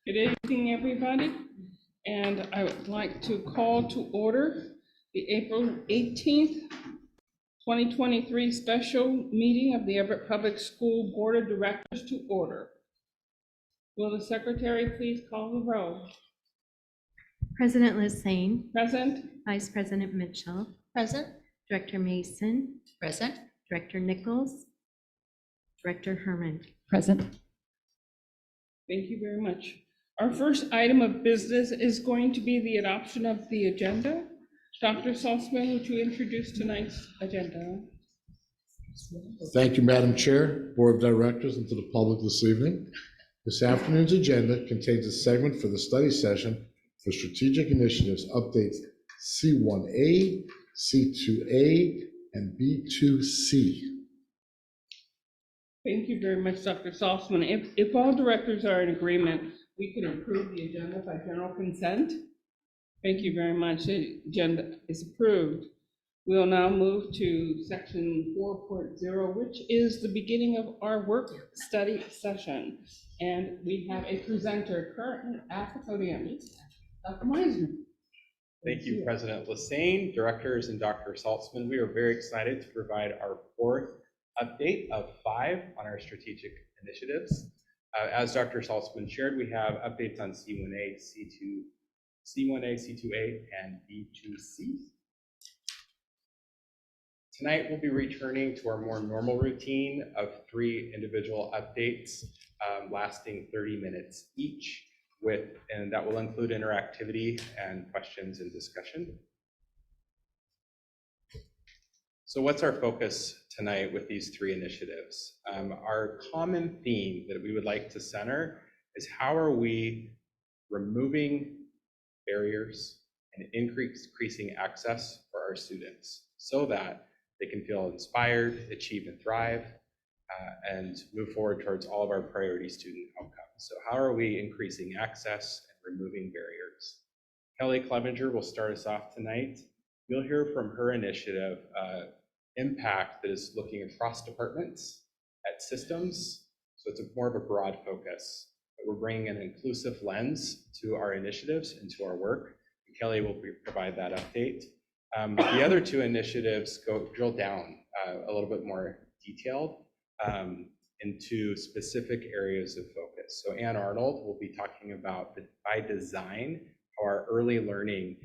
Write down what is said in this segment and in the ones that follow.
Good evening, everybody, and I would like to call to order the April 18th, 2023 special meeting of the Everett Public School Board of Directors to order. Will the secretary please call the roll? President Lisaine. Present. Vice President Mitchell. Present. Director Mason. Present. Director Nichols. Director Herman. Present. Thank you very much. Our first item of business is going to be the adoption of the agenda. Dr. Saltzman, would you introduce tonight's agenda? Thank you, Madam Chair, Board of Directors, and to the public this evening. This afternoon's agenda contains a segment for the study session for strategic initiatives updates C1A, C2A, and B2C. Thank you very much, Dr. Saltzman. If all directors are in agreement, we can approve the agenda by general consent. Thank you very much. The agenda is approved. We will now move to section 4.0, which is the beginning of our work study session. And we have a presenter currently at the podium, Dr. Meisner. Thank you, President Lisaine, directors, and Dr. Saltzman. We are very excited to provide our fourth update of 5 on our strategic initiatives. As Dr. Saltzman shared, we have updates on C1A, C2A, and B2C. Tonight, we'll be returning to our more normal routine of 3 individual updates lasting 30 minutes each, and that will include interactivity and questions and discussion. So what's our focus tonight with these 3 initiatives? Our common theme that we would like to center is how are we removing barriers and increasing access for our students so that they can feel inspired, achieve and thrive, and move forward towards all of our priority student outcomes. So how are we increasing access and removing barriers? Kelly Clevenger will start us off tonight. You'll hear from her initiative, Impact, that is looking across departments at systems. So it's more of a broad focus. But we're bringing an inclusive lens to our initiatives and to our work. And Kelly will provide that update. The other 2 initiatives drill down a little bit more detailed into specific areas of focus. So Ann Arnold will be talking about by design how our early learning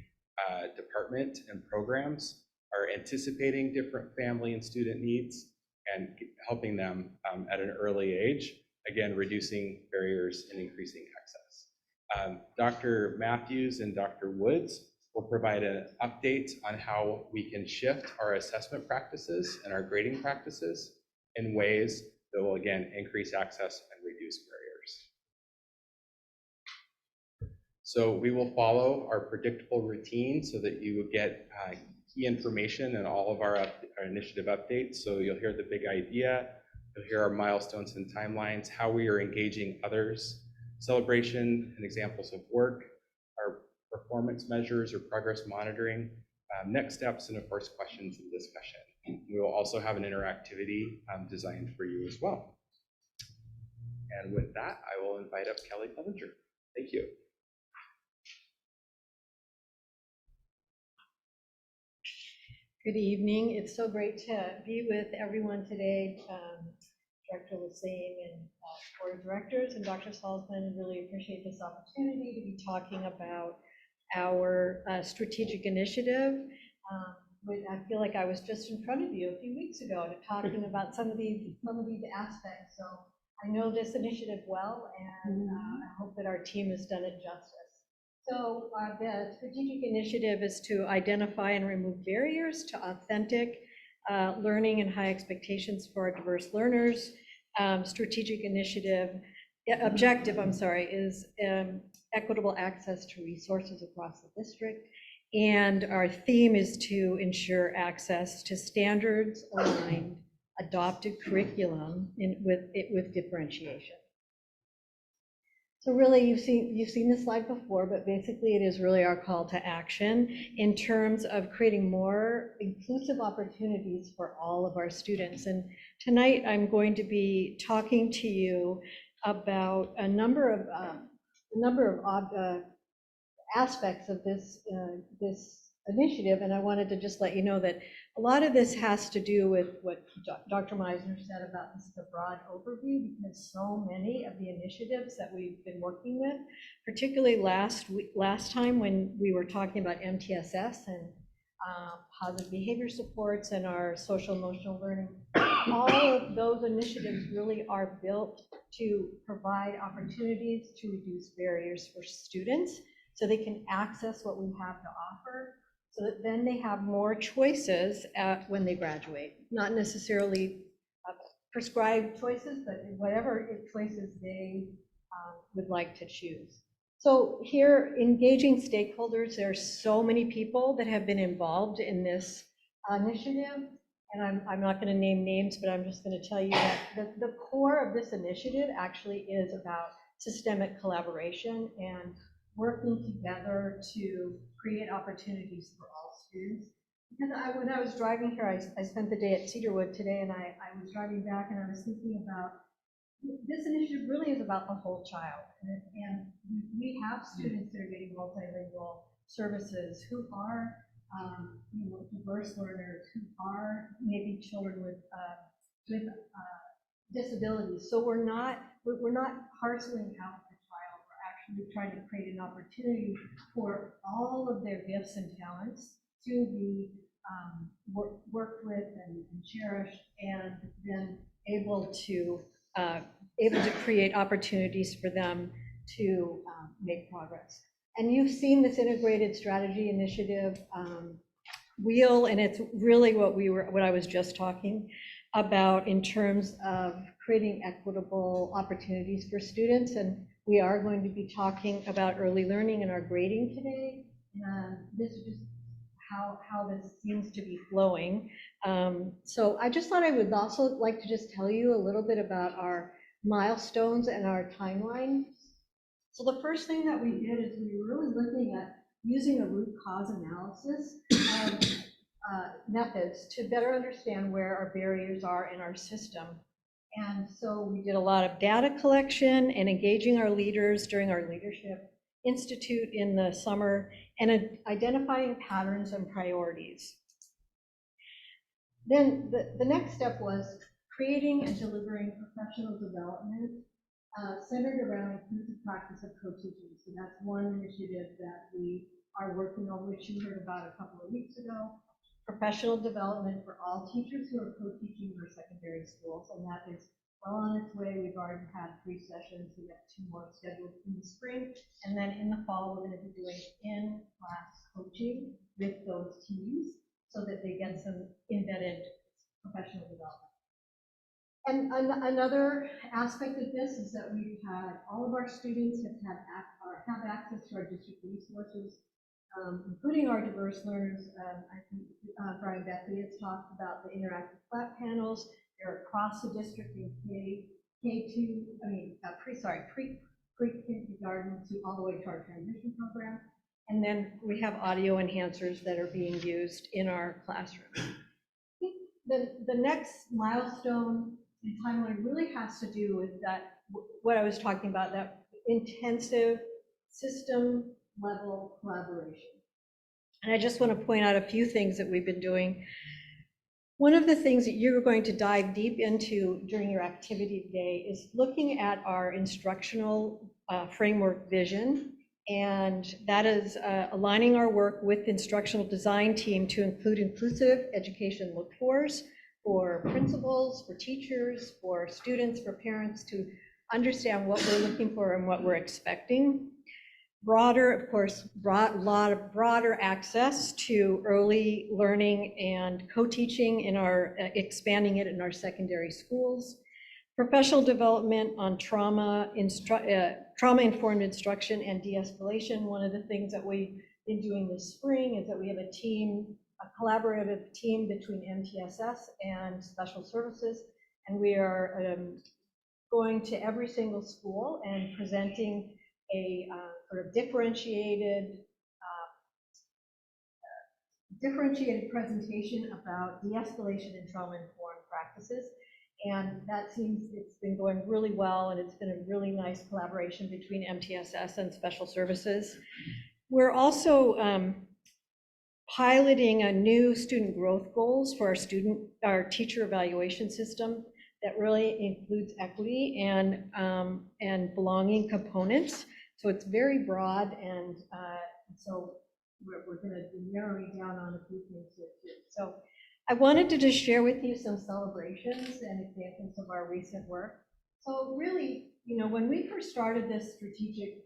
department and programs are anticipating different family and student needs and helping them at an early age, again, reducing barriers and increasing access. Dr. Matthews and Dr. Woods will provide an update on how we can shift our assessment practices and our grading practices in ways that will, again, increase access and reduce barriers. So we will follow our predictable routine so that you will get key information in all of our initiative updates. So you'll hear the big idea, you'll hear our milestones and timelines, how we are engaging others, celebration and examples of work, our performance measures or progress monitoring, next steps, and of course, questions and discussion. We will also have an interactivity designed for you as well. And with that, I will invite up Kelly Clevenger. Thank you. Good evening. It's so great to be with everyone today. Director Lisaine and Board of Directors and Dr. Saltzman, really appreciate this opportunity to be talking about our strategic initiative. I feel like I was just in front of you a few weeks ago talking about some of these aspects. So I know this initiative well, and I hope that our team has done it justice. So the strategic initiative is to identify and remove barriers to authentic learning and high expectations for our diverse learners. Strategic objective is equitable access to resources across the district. And our theme is to ensure access to standards aligned adopted curriculum with differentiation. So really, you've seen this slide before, but basically it is really our call to action in terms of creating more inclusive opportunities for all of our students. And tonight I'm going to be talking to you about a number of number of aspects of this initiative, and I wanted to just let you know that a lot of this has to do with what Dr. Meisner said about this is a broad overview, because so many of the initiatives that we've been working with, particularly last time when we were talking about MTSS and positive behavior supports and our social emotional learning, all of those initiatives really are built to provide opportunities to reduce barriers for students so they can access what we have to offer, so that then they have more choices when they graduate. Not necessarily prescribed choices, but whatever choices they would like to choose. So here, engaging stakeholders, there are so many people that have been involved in this initiative, and I'm not going to name names, but I'm just going to tell you that the core of this initiative actually is about systemic collaboration and working together to create opportunities for all students. Because when I was driving here, I spent the day at Cedarwood today, and I was driving back and I was thinking about this initiative really is about the whole child. And we have students that are getting multilingual services who are diverse learners, who are maybe children with disabilities. So we're not parceling out the child. We're actually trying to create an opportunity for all of their gifts and talents to be worked with and cherished, and then able to create opportunities for them to make progress. And you've seen this integrated strategy initiative wheel, and it's really what I was just talking about in terms of creating equitable opportunities for students. And we are going to be talking about early learning and our grading today. This is just how this seems to be flowing. So I just thought I would also like to just tell you a little bit about our milestones and our timeline. So the first thing that we did is we were really looking at using a root cause analysis methods to better understand where our barriers are in our system. And so we did a lot of data collection and engaging our leaders during our Leadership Institute in the summer, and identifying patterns and priorities. Then the next step was creating and delivering professional development centered around inclusive practice of co-teaching. So that's one initiative that we are working on, which you heard about a couple of weeks ago. Professional development for all teachers who are co-teaching in our secondary schools, and that is well on its way. We've already had 3 sessions. We have 2 more scheduled in the spring, and then in the fall we're going to be doing in-class coaching with those teams so that they get some embedded professional development. And another aspect of this is that we've had all of our students have access to our district resources, including our diverse learners. I think Brian Beckley has talked about the interactive flat panels. They're across the district in pre-kindergarten to all the way to our transition program. And then we have audio enhancers that are being used in our classrooms. The next milestone in timeline really has to do with that, what I was talking about, that intensive system level collaboration. And I just want to point out a few things that we've been doing. One of the things that you're going to dive deep into during your activity today is looking at our instructional framework vision, and that is aligning our work with the instructional design team to include inclusive education look-fors for principals, for teachers, for students, for parents, to understand what we're looking for and what we're expecting. Broader, of course, broader access to early learning and co-teaching in our, expanding it in our secondary schools. Professional development on trauma-informed instruction and de-escalation. One of the things that we've been doing this spring is that we have a team, a collaborative team between MTSS and special services, and we are going to every single school and presenting a sort of differentiated presentation about de-escalation and trauma-informed practices. And that seems, it's been going really well, and it's been a really nice collaboration between MTSS and special services. We're also piloting a new student growth goals for our teacher evaluation system that really includes equity and belonging components. So it's very broad, and so we're going to be narrowing down on a few things here too. So I wanted to just share with you some celebrations and examples of our recent work. So really, when we first started this strategic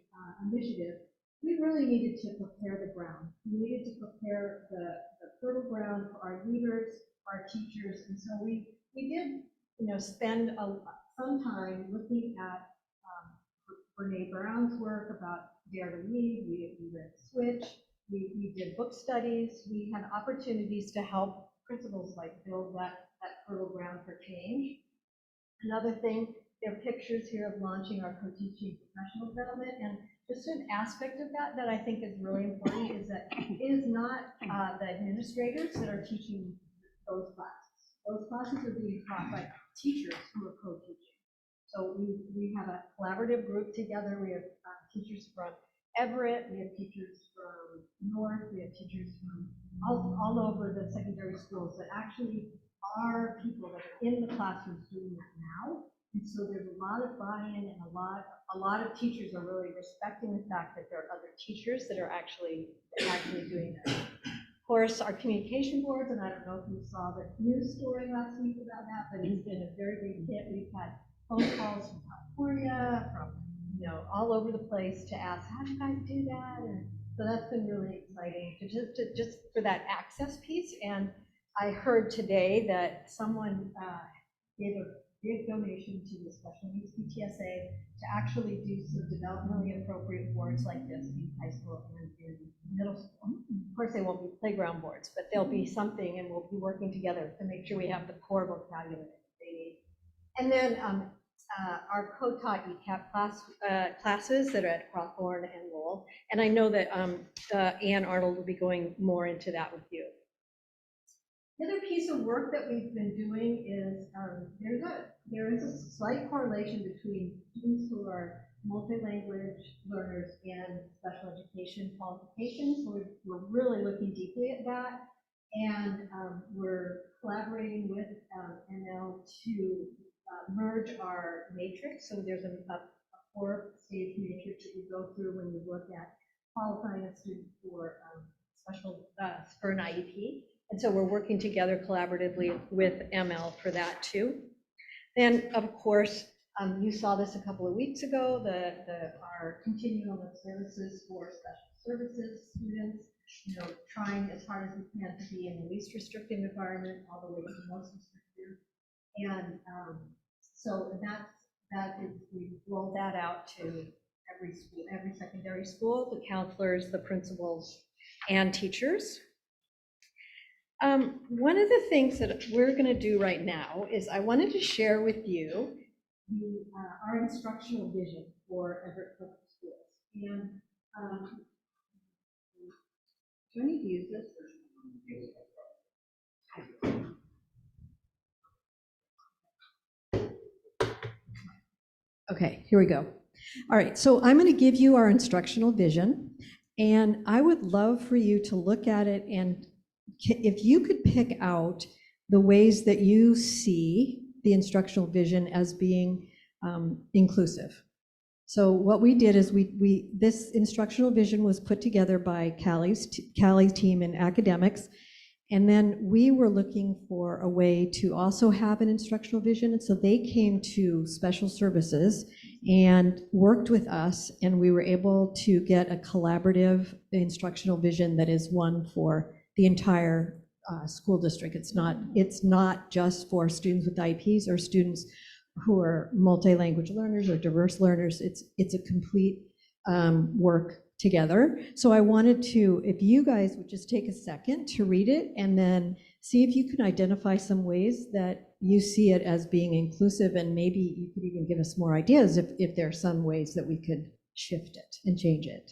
initiative, we really needed to prepare the ground. We needed to prepare the fertile ground for our leaders, our teachers, and so we did, spend some time looking at Brene Brown's work about Dare to Lead. We read Switch. We did book studies. We had opportunities to help principals build that fertile ground for change. Another thing, there are pictures here of launching our co-teaching professional development, and just an aspect of that I think is really important is that it is not the administrators that are teaching those classes. Those classes are being taught by teachers who are co-teaching. So we have a collaborative group together. We have teachers from Everett, we have teachers from North, we have teachers from all over the secondary schools that actually are people that are in the classrooms doing that now. And so there's a lot of buy-in, and a lot of teachers are really respecting the fact that there are other teachers that are actually doing this. Of course, our communication boards, and I don't know if you saw the news story last week about that, but it's been a very big hit. We've had phone calls from California, from all over the place to ask, how do you guys do that? And so that's been really exciting to just for that access piece. And I heard today that someone gave a big donation to the Special Needs PTSA to actually do some developmentally appropriate boards like this in high school and in middle school. Of course, they won't be playground boards, but there'll be something, and we'll be working together to make sure we have the core vocabulary that they need. And then our co-taught ECAP classes that are at Crawford and Lowell. And I know that Ann Arnold will be going more into that with you. The other piece of work that we've been doing is there is a slight correlation between students who are multi-language learners and special education qualifications. So we're really looking deeply at that. And we're collaborating with ML to merge our matrix. So there's a 4-stage matrix that you go through when you look at qualifying a student for for an IEP. And so we're working together collaboratively with ML for that too. Then, of course, you saw this a couple of weeks ago, our continuum of services for special services students, trying as hard as we can to be in the least restrictive environment all the way to the most restrictive. And so we've rolled that out to every school, every secondary school, the counselors, the principals, and teachers. One of the things that we're going to do right now is I wanted to share with you our instructional vision for Everett Public Schools. And do I need to use this? Okay, here we go. All right, so I'm going to give you our instructional vision, and I would love for you to look at it, and if you could pick out the ways that you see the instructional vision as being inclusive. So what we did is this instructional vision was put together by Callie's team in academics, and then we were looking for a way to also have an instructional vision, and so they came to special services and worked with us, and we were able to get a collaborative instructional vision that is one for the entire school district. It's not just for students with IEPs or students who are multi-language learners or diverse learners. It's a complete work together. So I wanted to, if you guys would just take a second to read it and then see if you can identify some ways that you see it as being inclusive, and maybe you could even give us more ideas if there are some ways that we could shift it and change it.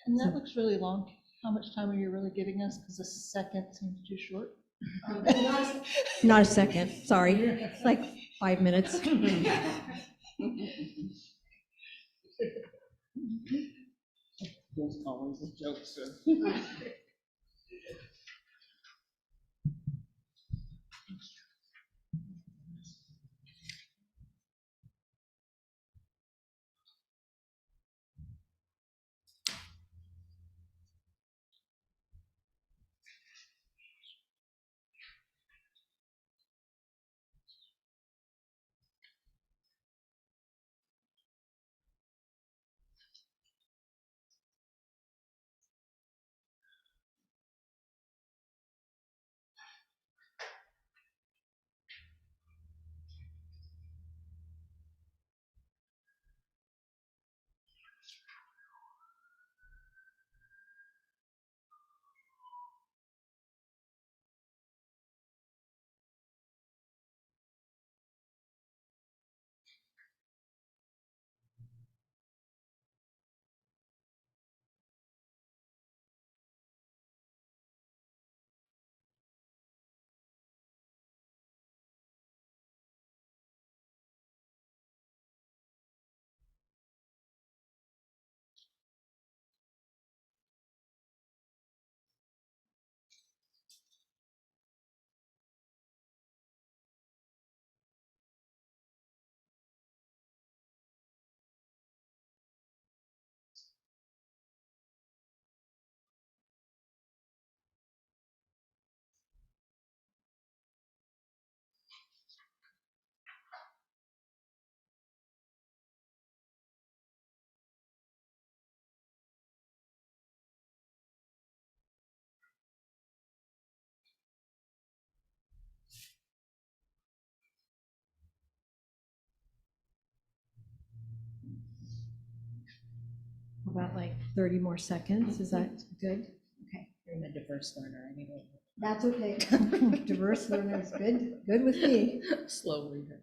And that looks really long. How much time are you really giving us? Because a second seems too short. Not a second, sorry. It's like 5 minutes. There's always a jokester. About like 30 more seconds, is that good? Okay. You're a diverse learner anyway. That's okay. Diverse learner is good, good with me. Slow reader.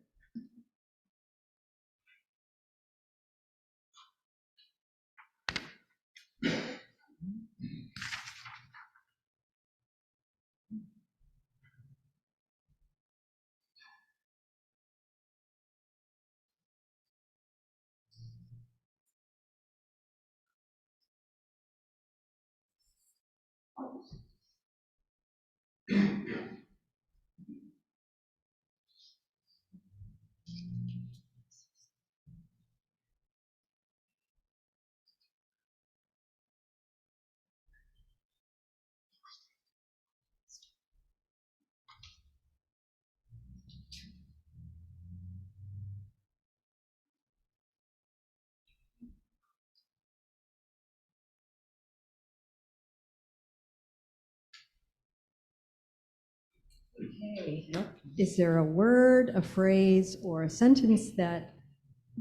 Okay. Is there a word, a phrase, or a sentence that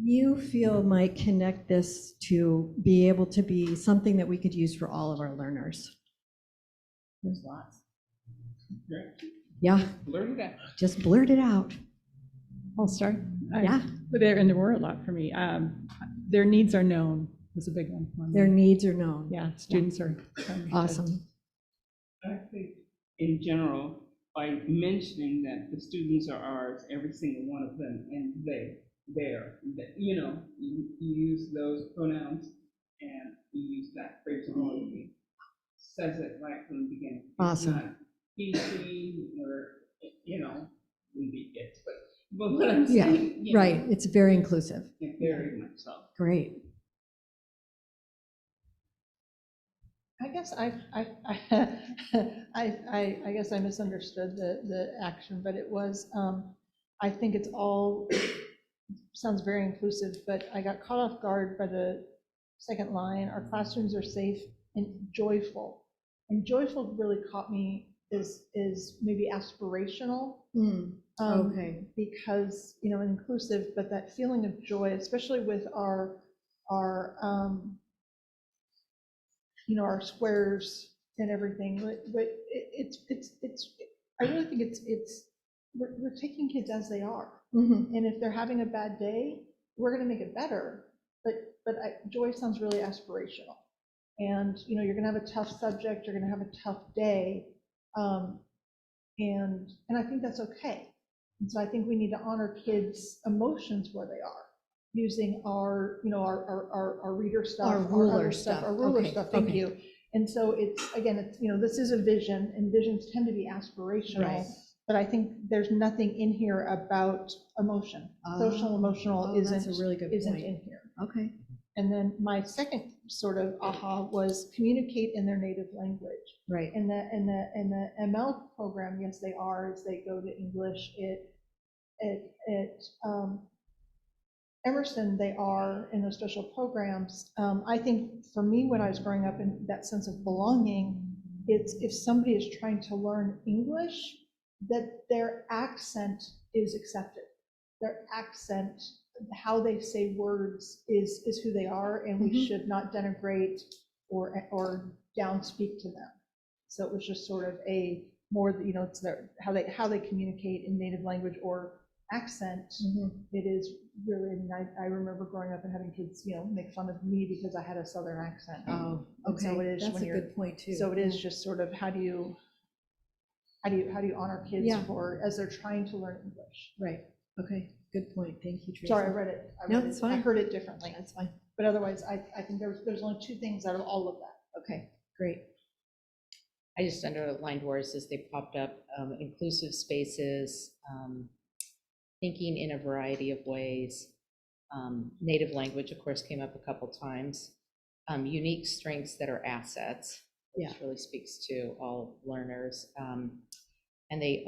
you feel might connect this to be able to be something that we could use for all of our learners? There's lots. Yeah, Blurt it out. just blurt it out. I'll start. Yeah. But there were a lot for me. Their needs are known was a big one. for me. Their needs are known. Yeah, students are. understood. Awesome. I think in general, by mentioning that the students are ours, every single one of them, and you know, you use those pronouns and you use that phraseology, says it right from the beginning. It's Awesome. not he, she, or, you know, we be kids, but what I'm saying. you know, Right, it's very inclusive. Very much so. Great. I guess I guess I misunderstood the action, but it was, I think it's all, sounds very inclusive, but I got caught off guard by the second line, our classrooms are safe and joyful. And joyful really caught me is maybe aspirational. Okay. Because, you know, inclusive, but that feeling of joy, especially with our you know, our squares and everything, but I really think we're taking kids as they are. Mhm. And if they're having a bad day, we're gonna make it better, but joy sounds really aspirational. And, you know, you're gonna have a tough subject, you're gonna have a tough day, and I think that's okay. And so I think we need to honor kids' emotions where they are, using our, you know, our reader stuff, Our our ruler other stuff. our ruler Okay, stuff, thank okay. you. And so it's, again, it's, you know, this is a vision, and visions tend to be aspirational. Right. But I think there's nothing in here about emotion. Social, emotional That's a really good isn't point. in here. Okay. And then my second sort of aha was communicate in their native language. Right. In the ML program, yes, they are, as they go to English. Emerson, they are in those special programs. I think for me, when I was growing up in that sense of belonging, it's if somebody is trying to learn English, that their accent is accepted. Their accent, how they say words is who they are, and we should not denigrate or downspeak to them. So it was just sort of a more, you know, it's their, how they communicate in native language or accent. It is really, I mean, I remember growing up and having kids, you know, make fun of me because I had a Southern accent. Oh, And so okay. it is That's when a you're, good point too. so it is just sort of how do you honor kids Yeah. for, as they're trying to learn English. Right. Okay. Good point. Thank you, Tracy. Sorry, I read it. No, it's I fine. heard it differently, That's fine. but otherwise, I think there's only two things out of all of that. Okay, great. I just underlined words as they popped up, inclusive spaces, thinking in a variety of ways. Native language, of course, came up a couple times. Unique strengths that are assets, which really speaks to all learners. And they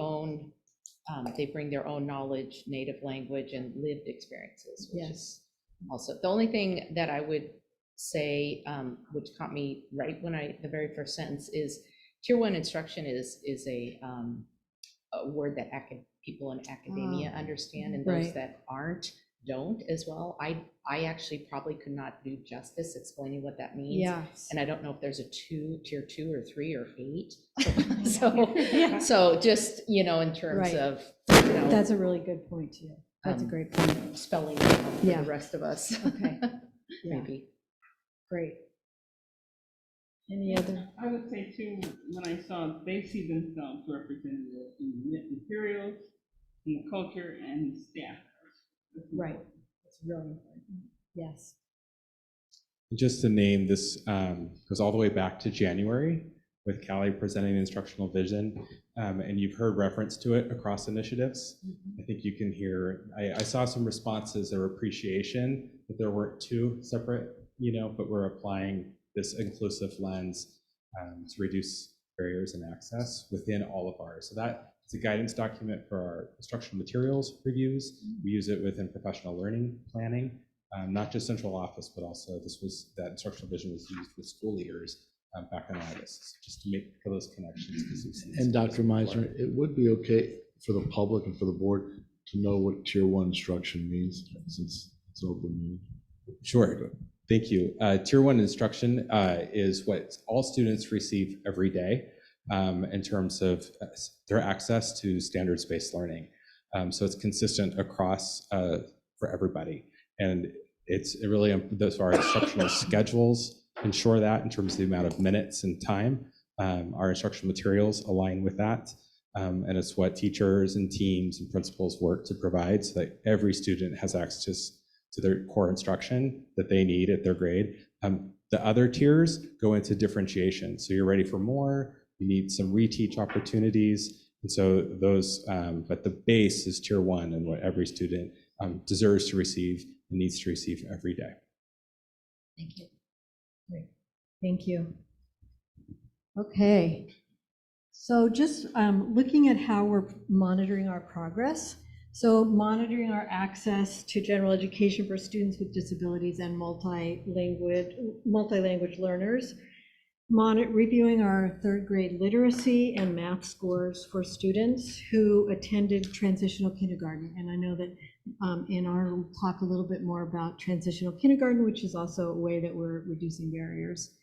bring their own knowledge, native language, and lived experiences, which is also the only thing that I would say, which caught me right when the very first sentence is Tier 1 instruction is a word that people in academia understand, and those Right. that aren't don't as well. I actually probably could not do justice explaining what that means. Yes. And I don't know if there's a Tier 2 or 3 or 8. So just, you know, in terms Right. of, you know, That's a really good point too. That's a great point. spelling it out for Yeah. the rest of us. Okay. Yeah, Maybe. great. Any other? I would say too, when I saw, they see themselves represented in the materials, in the culture, and the staff. That's Right. important. That's really important. Yes. Just to name this, goes all the way back to January with Callie presenting the instructional vision, and you've heard reference to it across initiatives. I think you can hear, I saw some responses of appreciation that there weren't two separate, you know, but we're applying this inclusive lens to reduce barriers and access within all of ours. So that it's a guidance document for our instructional materials reviews. We use it within professional learning planning. Not just central office, but also that instructional vision was used with school leaders back in August, just to make those connections. And Dr. Meisner, it would be okay for the public and for the board to know what Tier 1 instruction means, since it's open meeting. Sure, thank you. Tier 1 instruction is what all students receive every day in terms of their access to standards-based learning. So it's consistent across for everybody. And it really, those are our instructional schedules ensure that in terms of the amount of minutes and time. Our instructional materials align with that. And it's what teachers and teams and principals work to provide so that every student has access to their core instruction that they need at their grade. The other tiers go into differentiation. So you're ready for more, you need some reteach opportunities. And so those, but the base is Tier 1 and what every student deserves to receive and needs to receive every day. Thank you. Great. Thank you. Okay. So just looking at how we're monitoring our progress. So monitoring our access to general education for students with disabilities and multi-language learners. Reviewing our third grade literacy and math scores for students who attended transitional kindergarten. And I know that in our, we'll talk a little bit more about transitional kindergarten, which is also a way that we're reducing barriers.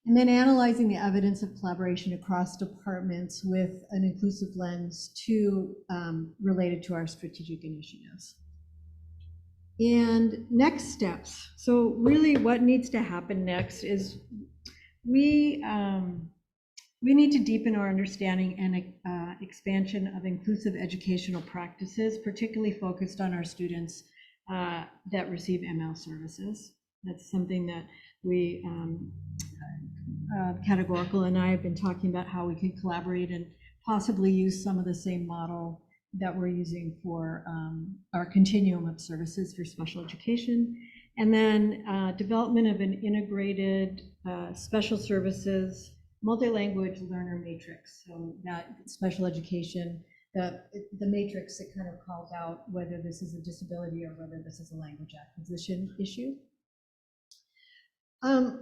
And then analyzing the evidence of collaboration across departments with an inclusive lens related to our strategic initiatives. And next steps. So really what needs to happen next is we We need to deepen our understanding and expansion of inclusive educational practices, particularly focused on our students that receive ML services. That's something that we, Categorical and I have been talking about how we can collaborate and possibly use some of the same model that we're using for our continuum of services for special education. And then development of an integrated special services multi-language learner matrix. So that special education, the matrix that kind of calls out whether this is a disability or whether this is a language acquisition issue.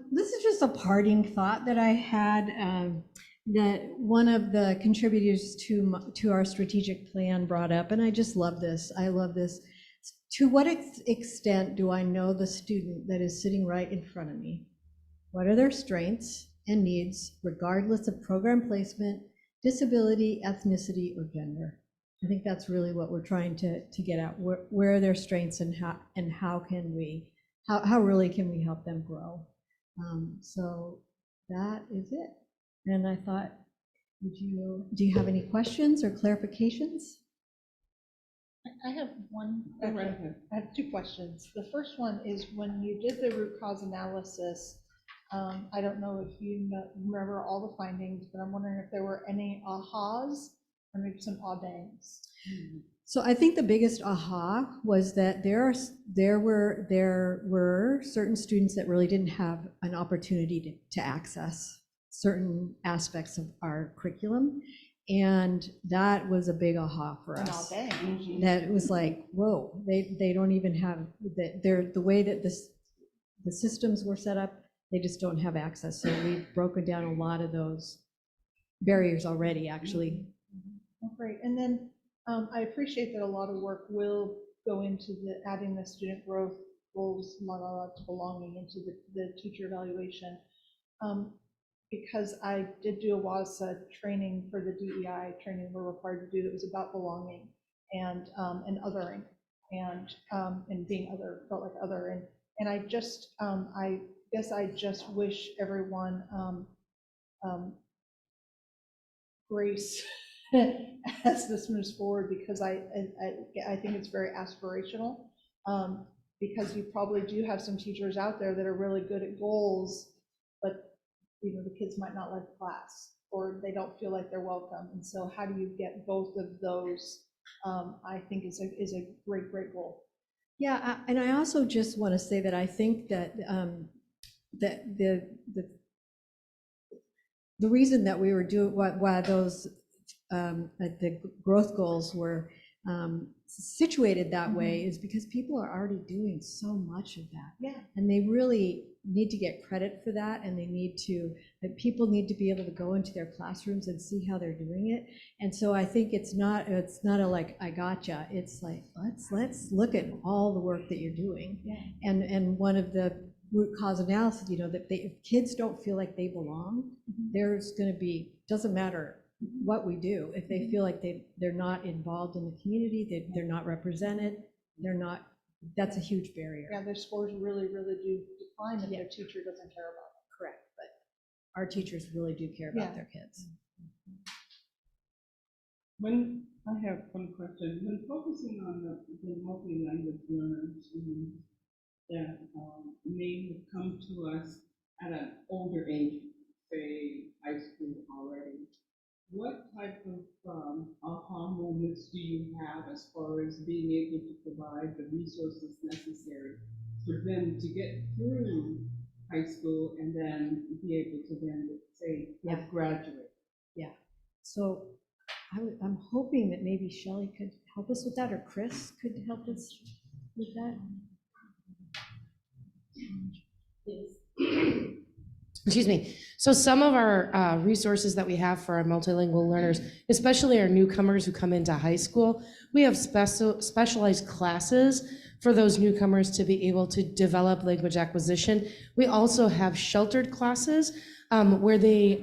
This is just a parting thought that I had, that one of the contributors to our strategic plan brought up, and I just love this. I love this. To what extent do I know the student that is sitting right in front of me? What are their strengths and needs, regardless of program placement, disability, ethnicity, or gender? I think that's really what we're trying to get at. Where are their strengths, and how can we, how really can we help them grow? So that is it. And I thought, do you have any questions or clarifications? I have one. Go right ahead. I have two questions. The first one is, when you did the root cause analysis, I don't know if you remember all the findings, but I'm wondering if there were any ahas or maybe some ah-dangs. So I think the biggest aha was that there were certain students that really didn't have an opportunity to access certain aspects of our curriculum. And that was a big aha for An us. ah-dang. That it was like, whoa, they don't even have, the way that the systems were set up, they just don't have access. So we've broken down a lot of those barriers already, actually. Oh, great. And then I appreciate that a lot of work will go into adding the student growth goals, to belonging into the teacher evaluation. Because I did do a WASA training for the DEI training we're required to do that was about belonging and othering and being other, felt like other. And I just, I guess I just wish everyone grace as this moves forward, because I think it's very aspirational, because you probably do have some teachers out there that are really good at goals, but the kids might not like class, or they don't feel like they're welcome. And so how do you get both of those, I think is a great goal. Yeah, and I also just want to say that I think that that the reason that we were doing why those the growth goals were situated that way is because people are already doing so much of that. Yeah. And they really need to get credit for that, and they need to, people need to be able to go into their classrooms and see how they're doing it. And so I think it's not a like, I gotcha. It's like, let's look at all the work that you're doing. Yeah. And one of the root cause analysis, that if kids don't feel like they belong, there's going to be, doesn't matter what we do, if they feel like they're not involved in the community, they're not represented, that's a huge barrier. Yeah, their scores really do decline if their teacher doesn't care about them. Correct, but our teachers really do care about their kids. When I have one question, when focusing on the multi-language learners that may have come to us at an older age, say high school already, what type of aha moments do you have as far as being able to provide the resources necessary for them to get through high school and then be able to then say graduate? Yeah. So I'm hoping that maybe Shelley could help us with that, or Chris could help us with that. Excuse me. So some of our resources that we have for our multilingual learners, especially our newcomers who come into high school, we have specialized classes for those newcomers to be able to develop language acquisition. We also have sheltered classes where they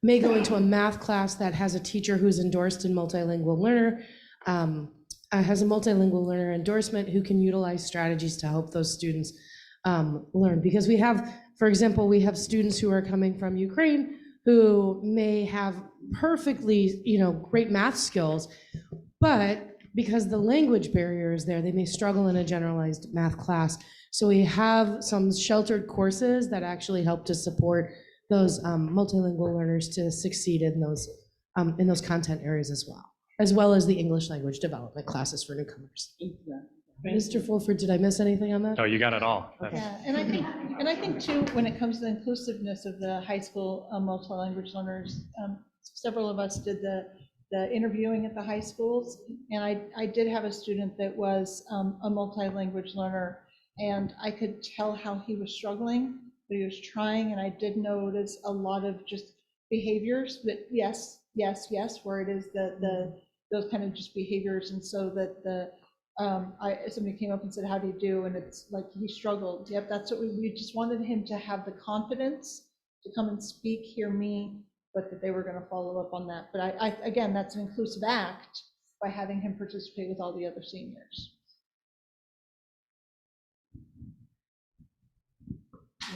may go into a math class that has a teacher who's endorsed in multilingual learner, has a multilingual learner endorsement who can utilize strategies to help those students learn. Because we have, for example, we have students who are coming from Ukraine who may have perfectly, great math skills, but because the language barrier is there, they may struggle in a generalized math class. So we have some sheltered courses that actually help to support those multilingual learners to succeed in those content areas as well as the English language development classes for newcomers. Exactly. Mr. Fulford, did I miss anything on that? No, you got it all. Yeah, and I think too, when it comes to the inclusiveness of the high school multilanguage learners, several of us did the interviewing at the high schools, and I did have a student that was a multilanguage learner, and I could tell how he was struggling, but he was trying, and I did notice a lot of just behaviors that yes, where it is those kind of just behaviors, and so that somebody came up and said, how do you do? And it's like he struggled. Yep, that's what we just wanted him to have the confidence to come and speak, hear me, but that they were going to follow up on that. But again, that's an inclusive act by having him participate with all the other seniors.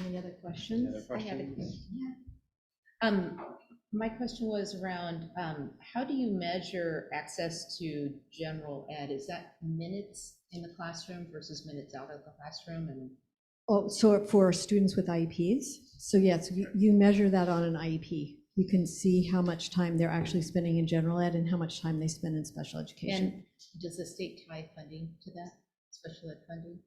Any other questions? Any other I have a questions? question. My question was around, how do you measure access to general ed? Is that minutes in the classroom versus minutes out of the classroom? And Oh, so for students with IEPs? So yes, you measure that on an IEP. You can see how much time they're actually spending in general ed and how much time they spend in special education. and does the state tie funding to that, special ed funding?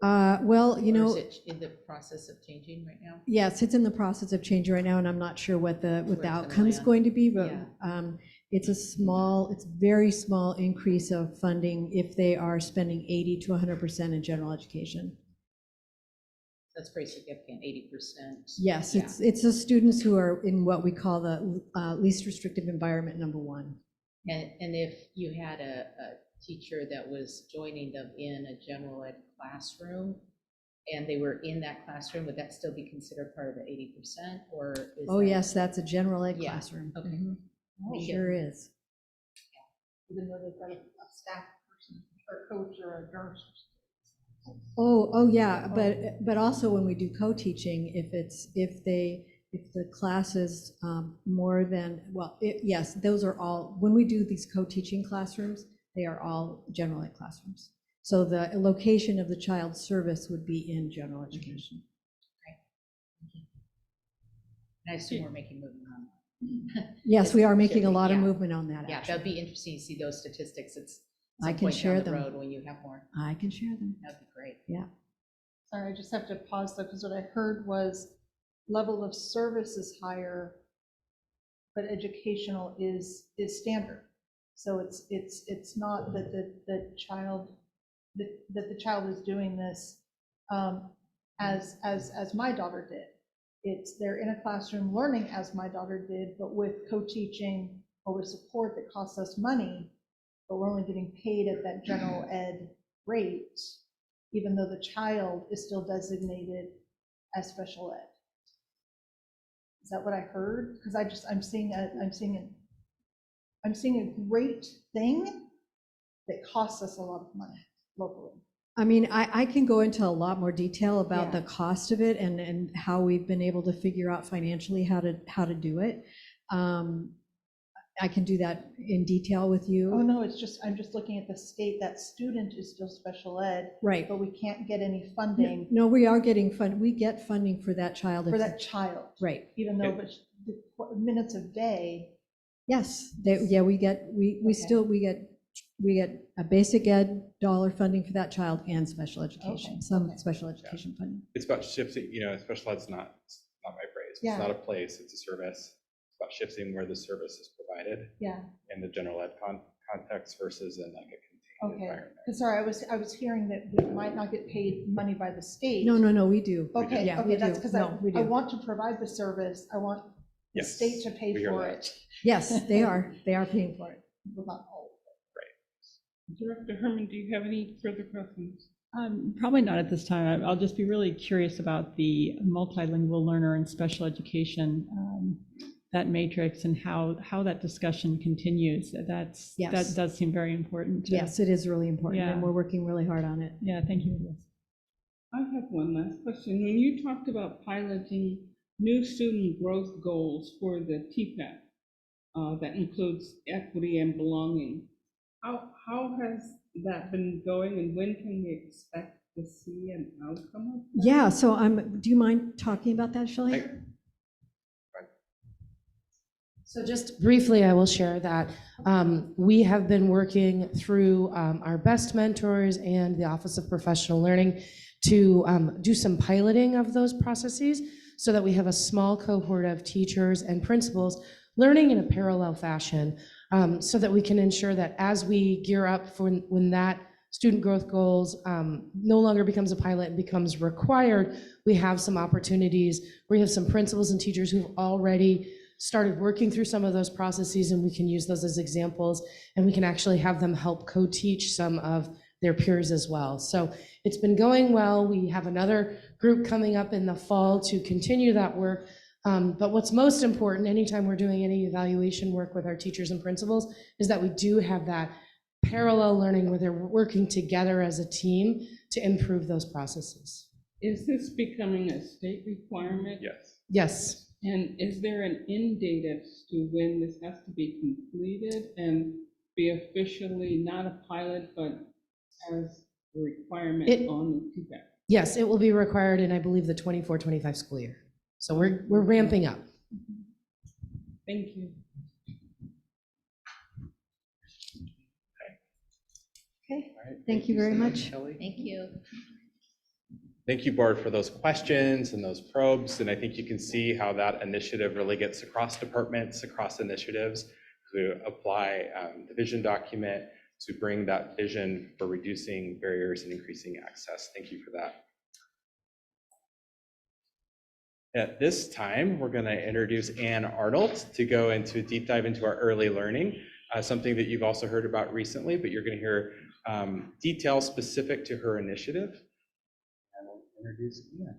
Well, Or is it in the process of changing right now? yes, it's in the process of changing right now, and I'm not sure what the gonna outcome is land. going to be, but Yeah. it's very small increase of funding if they are spending 80 to 100% in general education. That's pretty significant, 80%. Yes, Yeah. it's the students who are in what we call the least restrictive environment, number one. And if you had a teacher that was joining them in a general ed classroom, and they were in that classroom, would that still be considered part of the 80%, or is Oh, that- yes, that's a general ed Yeah, classroom. okay. Mhm. Thank you. Sure is. Even though they've got a staff person or coach or a nurse. Oh, yeah, but also when we do co-teaching, if the class is more than, well, yes, those are all, when we do these co-teaching classrooms, they are all general ed classrooms. So the location of the child's service would be in general education. I assume we're making movement on that. Yes, we are making a lot of Yeah. movement on that, Yeah, actually. that'd be interesting to see those statistics. It's I some can point share down the them. road when you have more. I can share them. That'd be great. Sorry, I just have to pause though, because what I heard was level of service is higher, but educational is standard. So it's not that the child is doing this as my daughter did. It's they're in a classroom learning as my daughter did, but with co-teaching or with support that costs us money, but we're only getting paid at that general ed rate, even though the child is still designated as special ed. Is that what I heard? Because I'm seeing a great thing that costs us a lot of money locally. I mean, I can go into a lot more detail about Yeah. the cost of it and how we've been able to figure out financially how to do it. I can do that in detail with you. Oh, no, I'm just looking at the state, that student is still special ed, Right. but we can't get any funding No, we are getting we get funding for that child. for if- that child, Right. even though it's the minutes a day. Yes, yeah, we get a basic ed dollar funding for that child and special education, Okay, some okay. special education funding. It's about shifting, special ed's not my phrase. Yeah. It's not a place, it's a service. It's about shifting where the service is provided Yeah, in the general ed context versus in like a contained okay. environment. Because sorry, I was hearing that we might not get paid money by the state. No, we do. Okay, Yeah, okay, we that's do. because No, we I do. want to provide the service. I want the Yes, state to pay we hear for that. it. Yes, they are paying for it. But not all. Director Herman, do you have any further questions? Probably not at this time. I'll just be really curious about the multilingual learner in special education, that matrix and how that discussion continues. That Yes. does seem very important. Yes, it is really important, and Yeah. we're working really hard on it. Yeah, thank you. I have one last question. When you talked about piloting new student growth goals for the TPAC that includes equity and belonging. How has that been going, and when can we expect to see an outcome of that? Yeah, so do you mind talking about that, Shelley? So just briefly, I will share that we have been working through our best mentors and the Office of Professional Learning to do some piloting of those processes so that we have a small cohort of teachers and principals learning in a parallel fashion so that we can ensure that as we gear up for when that student growth goals no longer becomes a pilot and becomes required, we have some opportunities. We have some principals and teachers who've already started working through some of those processes, and we can use those as examples, and we can actually have them help co-teach some of their peers as well. So it's been going well. We have another group coming up in the fall to continue that work. But what's most important anytime we're doing any evaluation work with our teachers and principals is that we do have that parallel learning where they're working together as a team to improve those processes. Is this becoming a state requirement? Yes. Yes. And is there an end date as to when this has to be completed and be officially not a pilot, but as a requirement on the TPAC? Yes, it will be required in, I believe, the 24-25 school year. So we're ramping up. Thank you. Okay, All right, thank you very so much. Kelly. Thank you. Thank you, board, for those questions and those probes. And I think you can see how that initiative really gets across departments, across initiatives to apply the vision document to bring that vision for reducing barriers and increasing access. Thank you for that. At this time, we're going to introduce Ann Arnold to go into a deep dive into our early learning, something that you've also heard about recently, but you're going to hear details specific to her initiative. And we'll introduce Ann.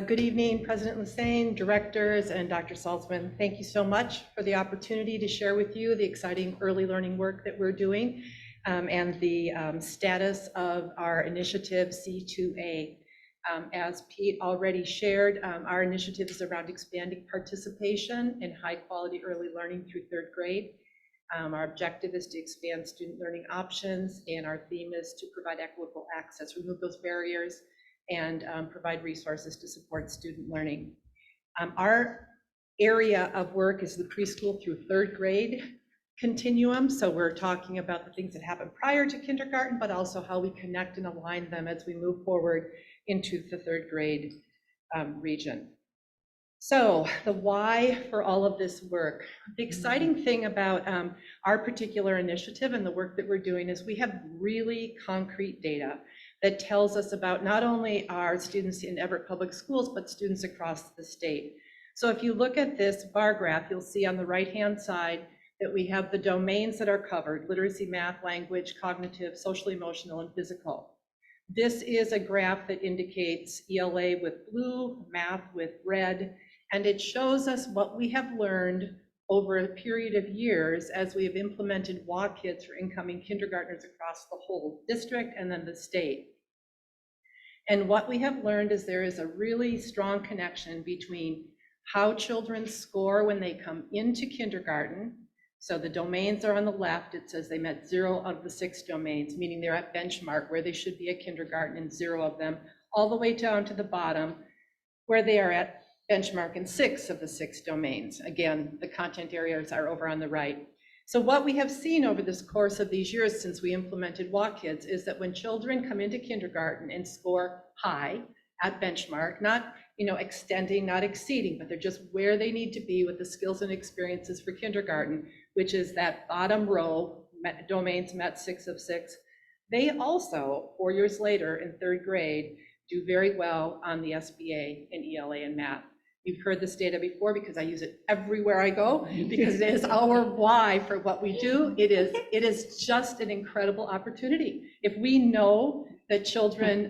Good evening, President Lassane, directors, and Dr. Salzman. Thank you so much for the opportunity to share with you the exciting early learning work that we're doing and the status of our initiative C2A. As Pete already shared, our initiative is around expanding participation in high-quality early learning through third grade. Our objective is to expand student learning options, and our theme is to provide equitable access, remove those barriers, and provide resources to support student learning. Our area of work is the preschool through third grade continuum. So we're talking about the things that happen prior to kindergarten, but also how we connect and align them as we move forward into the third grade region. So the why for all of this work. The exciting thing about our particular initiative and the work that we're doing is we have really concrete data that tells us about not only our students in Everett Public Schools, but students across the state. So if you look at this bar graph, you'll see on the right-hand side that we have the domains that are covered: literacy, math, language, cognitive, social, emotional, and physical. This is a graph that indicates ELA with blue, math with red, and it shows us what we have learned over a period of years as we have implemented WA Kids for incoming kindergartners across the whole district and then the state. And what we have learned is there is a really strong connection between how children score when they come into kindergarten. So the domains are on the left. It says they met 0 out of the 6 domains, meaning they're at benchmark where they should be at kindergarten in 0 of them, all the way down to the bottom where they are at benchmark in 6 of the 6 domains. Again, the content areas are over on the right. So what we have seen over this course of these years since we implemented WA Kids is that when children come into kindergarten and score high at benchmark, not extending, not exceeding, but they're just where they need to be with the skills and experiences for kindergarten, which is that bottom row, domains met 6 of 6. They also, 4 years later in third grade, do very well on the SBA and ELA and math. You've heard this data before because I use it everywhere I go, because it is our why for what we do. It is just an incredible opportunity. If we know that children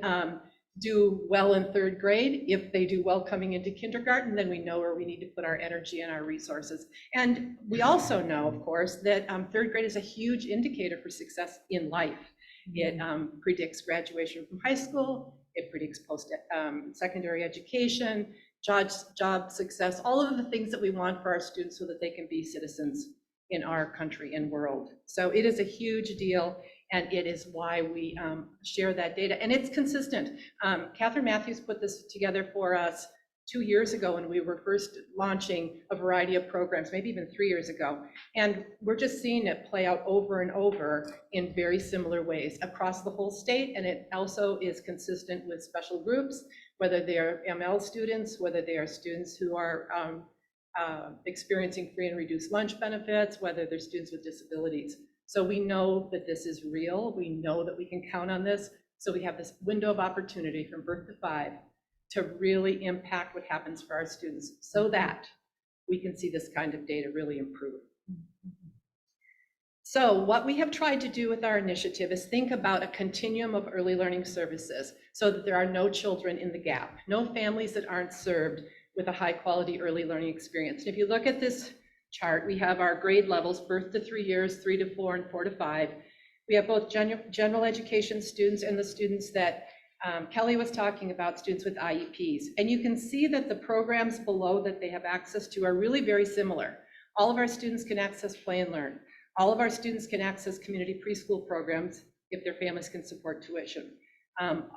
do well in third grade. If they do well coming into kindergarten, then we know where we need to put our energy and our resources. And we also know, of course, that third grade is a huge indicator for success in life. It predicts graduation from high school, it predicts post-secondary education, job success, all of the things that we want for our students so that they can be citizens in our country and world. So it is a huge deal, and it is why we share that data. And it's consistent. Catherine Matthews put this together for us 2 years ago when we were first launching a variety of programs, maybe even 3 years ago. And we're just seeing it play out over and over in very similar ways across the whole state. And it also is consistent with special groups, whether they're ML students, whether they are students who are experiencing free and reduced lunch benefits, whether they're students with disabilities. So we know that this is real. We know that we can count on this. So we have this window of opportunity from birth to 5 to really impact what happens for our students so that we can see this kind of data really improve. So what we have tried to do with our initiative is think about a continuum of early learning services so that there are no children in the gap, no families that aren't served with a high quality early learning experience. And if you look at this chart, we have our grade levels, birth to 3 years, 3 to 4, and 4 to 5. We have both general education students and the students that Kelly was talking about, students with IEPs. And you can see that the programs below that they have access to are really very similar. All of our students can access Play and Learn. All of our students can access community preschool programs if their families can support tuition.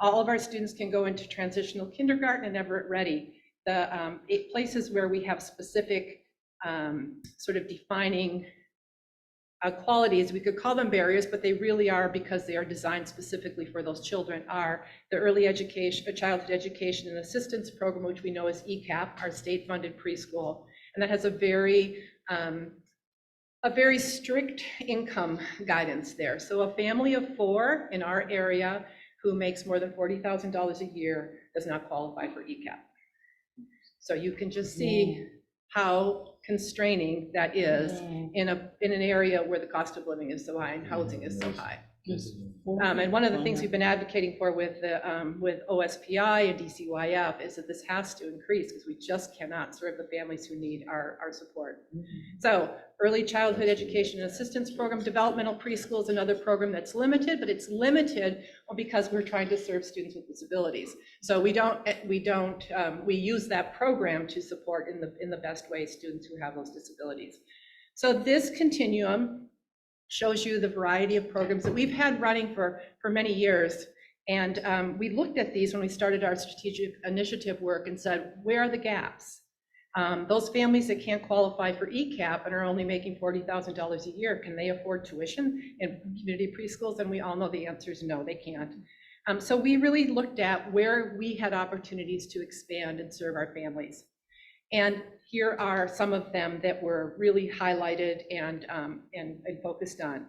All of our students can go into transitional kindergarten and Everett Ready, the 8 places where we have specific sort of defining qualities. We could call them barriers, but they really are, because they are designed specifically for those children, are the early education, childhood education and assistance program, which we know is ECAP, our state-funded preschool, and that has a very strict income guidance there. So a family of 4 in our area who makes more than $40,000 a year does not qualify for ECAP. So you can just see how constraining that is in an area where the cost of living is so high and housing is so high. And one of the things we've been advocating for with OSPI and DCYF is that this has to increase, because we just cannot serve the families who need our support. So early childhood education and assistance program, developmental preschool is another program that's limited, but it's limited because we're trying to serve students with disabilities. So we use that program to support in the best way students who have those disabilities. So this continuum shows you the variety of programs that we've had running for many years. And we looked at these when we started our strategic initiative work and said, where are the gaps? Those families that can't qualify for ECAP and are only making $40,000 a year, can they afford tuition in community preschools? And we all know the answer is no, they can't. So we really looked at where we had opportunities to expand and serve our families. And here are some of them that were really highlighted and focused on.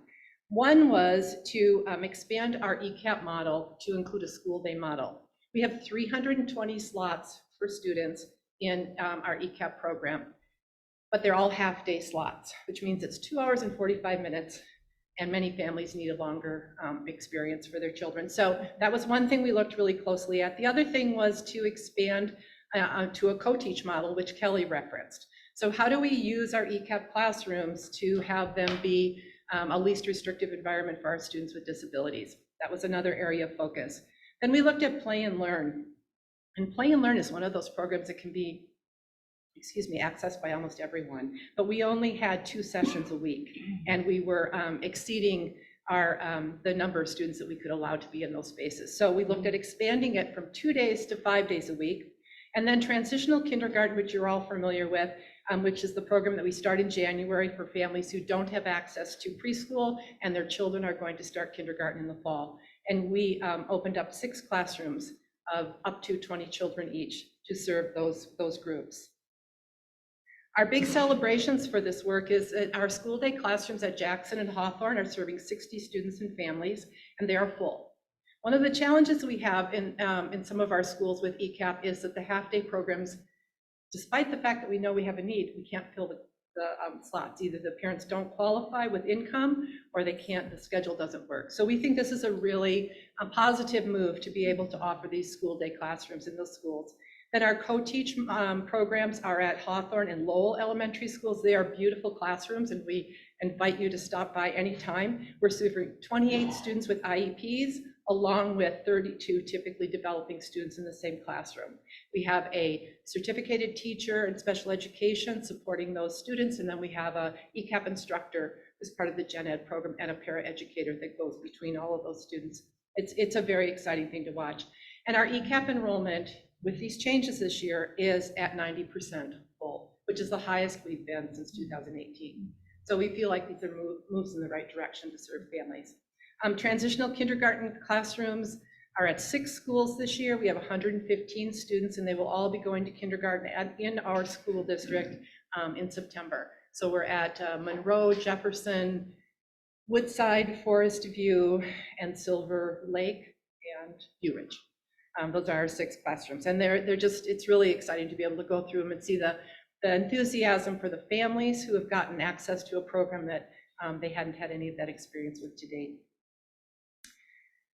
One was to expand our ECAP model to include a school day model. We have 320 slots for students in our ECAP program, but they're all half-day slots, which means it's 2 hours and 45 minutes, and many families need a longer experience for their children. So that was one thing we looked really closely at. The other thing was to expand to a co-teach model, which Kelly referenced. So how do we use our ECAP classrooms to have them be a least restrictive environment for our students with disabilities? That was another area of focus. Then we looked at Play and Learn. And Play and Learn is one of those programs that can be, accessed by almost everyone. But we only had 2 sessions a week, and we were exceeding the number of students that we could allow to be in those spaces. So we looked at expanding it from 2 days to 5 days a week. And then transitional kindergarten, which you're all familiar with, which is the program that we start in January for families who don't have access to preschool and their children are going to start kindergarten in the fall. And we opened up 6 classrooms of up to 20 children each to serve those groups. Our big celebrations for this work is that our school day classrooms at Jackson and Hawthorne are serving 60 students and families, and they are full. One of the challenges we have in some of our schools with ECAP is that the half-day programs, despite the fact that we know we have a need, we can't fill slots. Either the parents don't qualify with income or they can't, the schedule doesn't work. So we think this is a really positive move to be able to offer these school day classrooms in those schools. Then our co-teach programs are at Hawthorne and Lowell Elementary Schools. They are beautiful classrooms, and we invite you to stop by anytime. We're serving 28 students with IEPs, along with 32 typically developing students in the same classroom. We have a certificated teacher in special education supporting those students, and then we have a ECAP instructor as part of the gen ed program and a paraeducator that goes between all of those students. It's a very exciting thing to watch. And our ECAP enrollment with these changes this year is at 90% full, which is the highest we've been since 2018. So we feel like these are moves in the right direction to serve families. Transitional kindergarten classrooms are at 6 schools this year. We have 115 students, and they will all be going to kindergarten in our school district in September. So we're at Monroe, Jefferson, Woodside, Forest View, and Silver Lake, and View Ridge. Those are our 6 classrooms, and they're just, it's really exciting to be able to go through them and see the enthusiasm for the families who have gotten access to a program that they hadn't had any of that experience with to date.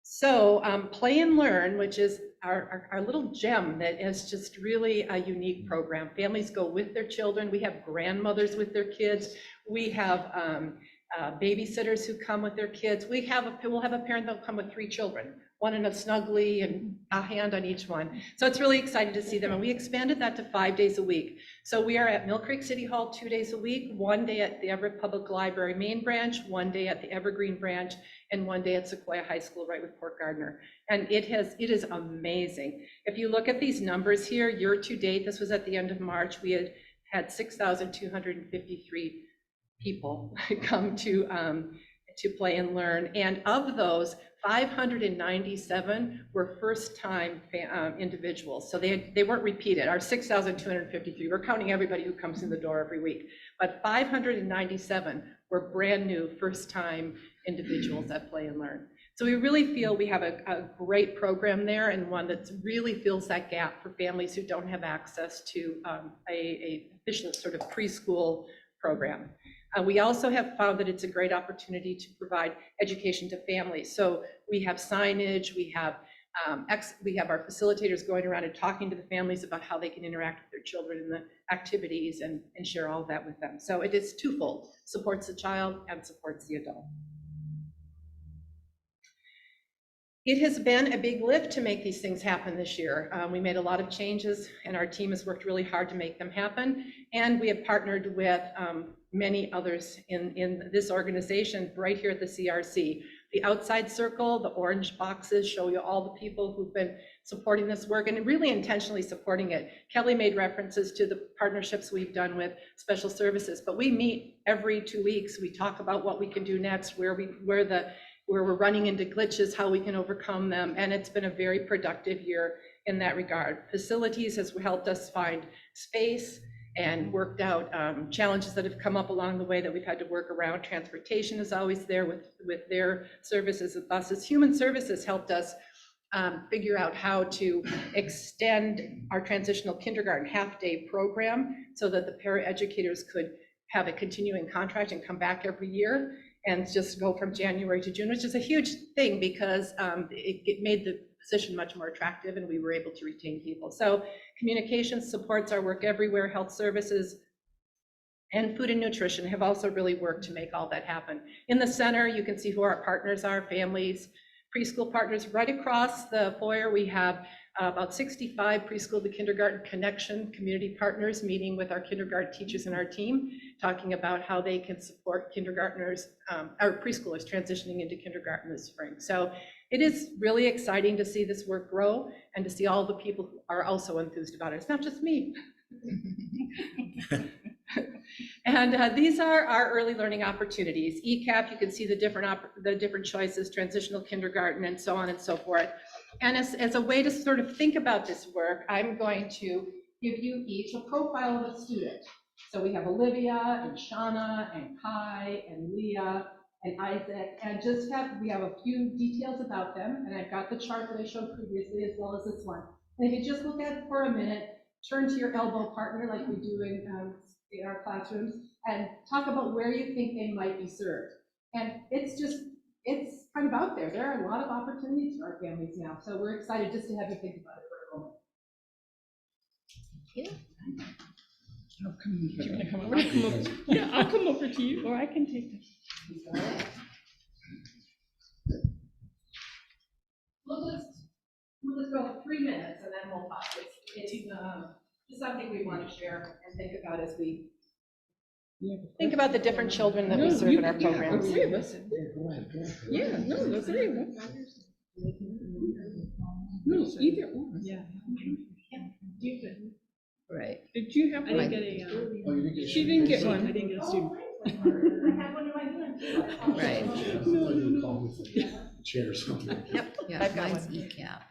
So Play and Learn, which is our little gem that is just really a unique program. Families go with their children. We have grandmothers with their kids. We have babysitters who come with their kids. We'll have a parent that'll come with 3 children, one in a snuggly and a hand on each one. So it's really exciting to see them. And we expanded that to 5 days a week. So we are at Mill Creek City Hall 2 days a week, 1 day at the Everett Public Library main branch, 1 day at the Evergreen branch, and 1 day at Sequoia High School right with Port Gardner. And it is amazing. If you look at these numbers here, year to date, this was at the end of March, we had 6,253 people come to Play and Learn. And of those, 597 were first-time individuals. So they weren't repeated. Our 6,253, we're counting everybody who comes in the door every week. But 597 were brand new first-time individuals at Play and Learn. So we really feel we have a great program there, and one that really fills that gap for families who don't have access to a official sort of preschool program. We also have found that it's a great opportunity to provide education to families. So we have signage, we have our facilitators going around and talking to the families about how they can interact with their children in the activities and share all of that with them. So it is twofold, supports the child and supports the adult. It has been a big lift to make these things happen this year. We made a lot of changes, and our team has worked really hard to make them happen. And we have partnered with many others in this organization right here at the CRC. The outside circle, the orange boxes show you all the people who've been supporting this work and really intentionally supporting it. Kelly made references to the partnerships we've done with special services, but we meet every 2 weeks. We talk about what we can do next, where we're running into glitches, how we can overcome them, and it's been a very productive year in that regard. Facilities has helped us find space and worked out challenges that have come up along the way that we've had to work around. Transportation is always there with their services and buses. Human Services helped us figure out how to extend our transitional kindergarten half-day program so that the paraeducators could have a continuing contract and come back every year and just go from January to June, which is a huge thing because it made the position much more attractive and we were able to retain people. So communications supports our work everywhere. Health services and food and nutrition have also really worked to make all that happen. In the center, you can see who our partners are, families, preschool partners. Right across the foyer, we have about 65 preschool to kindergarten connection community partners meeting with our kindergarten teachers and our team, talking about how they can support kindergartners, or preschoolers transitioning into kindergarten this spring. So it is really exciting to see this work grow and to see all the people who are also enthused about it. It's not just me. And these are our early learning opportunities. ECAP, you can see the different choices, transitional kindergarten, and so on and so forth. And as a way to sort of think about this work, I'm going to give you each a profile of a student. So we have Olivia and Shauna and Kai and Leah and Isaac, and we have a few details about them. And I've got the chart that I showed previously as well as this one. And if you just look at it for a minute, turn to your elbow partner like we do in our classrooms and talk about where you think they might be served. And it's kind of out there. There are a lot of opportunities for our families now. So we're excited just to have you think about it for a moment. I'll come over. You wanna come over? I'll come over. Yeah, I'll come over to you, or I can take this. We'll just go 3 minutes and then we'll talk. It's just something we want to share and think about as we Think about the different children that we serve in our programs. The three of us. Yeah, no, the three of us. No, either or. Yeah. Right. Did you have I one? didn't get a, Oh, you didn't get She didn't get one. I didn't get a student. I had one in my hand. Right. Chair or something. Yep, yeah, I've got mine's one. ECAP.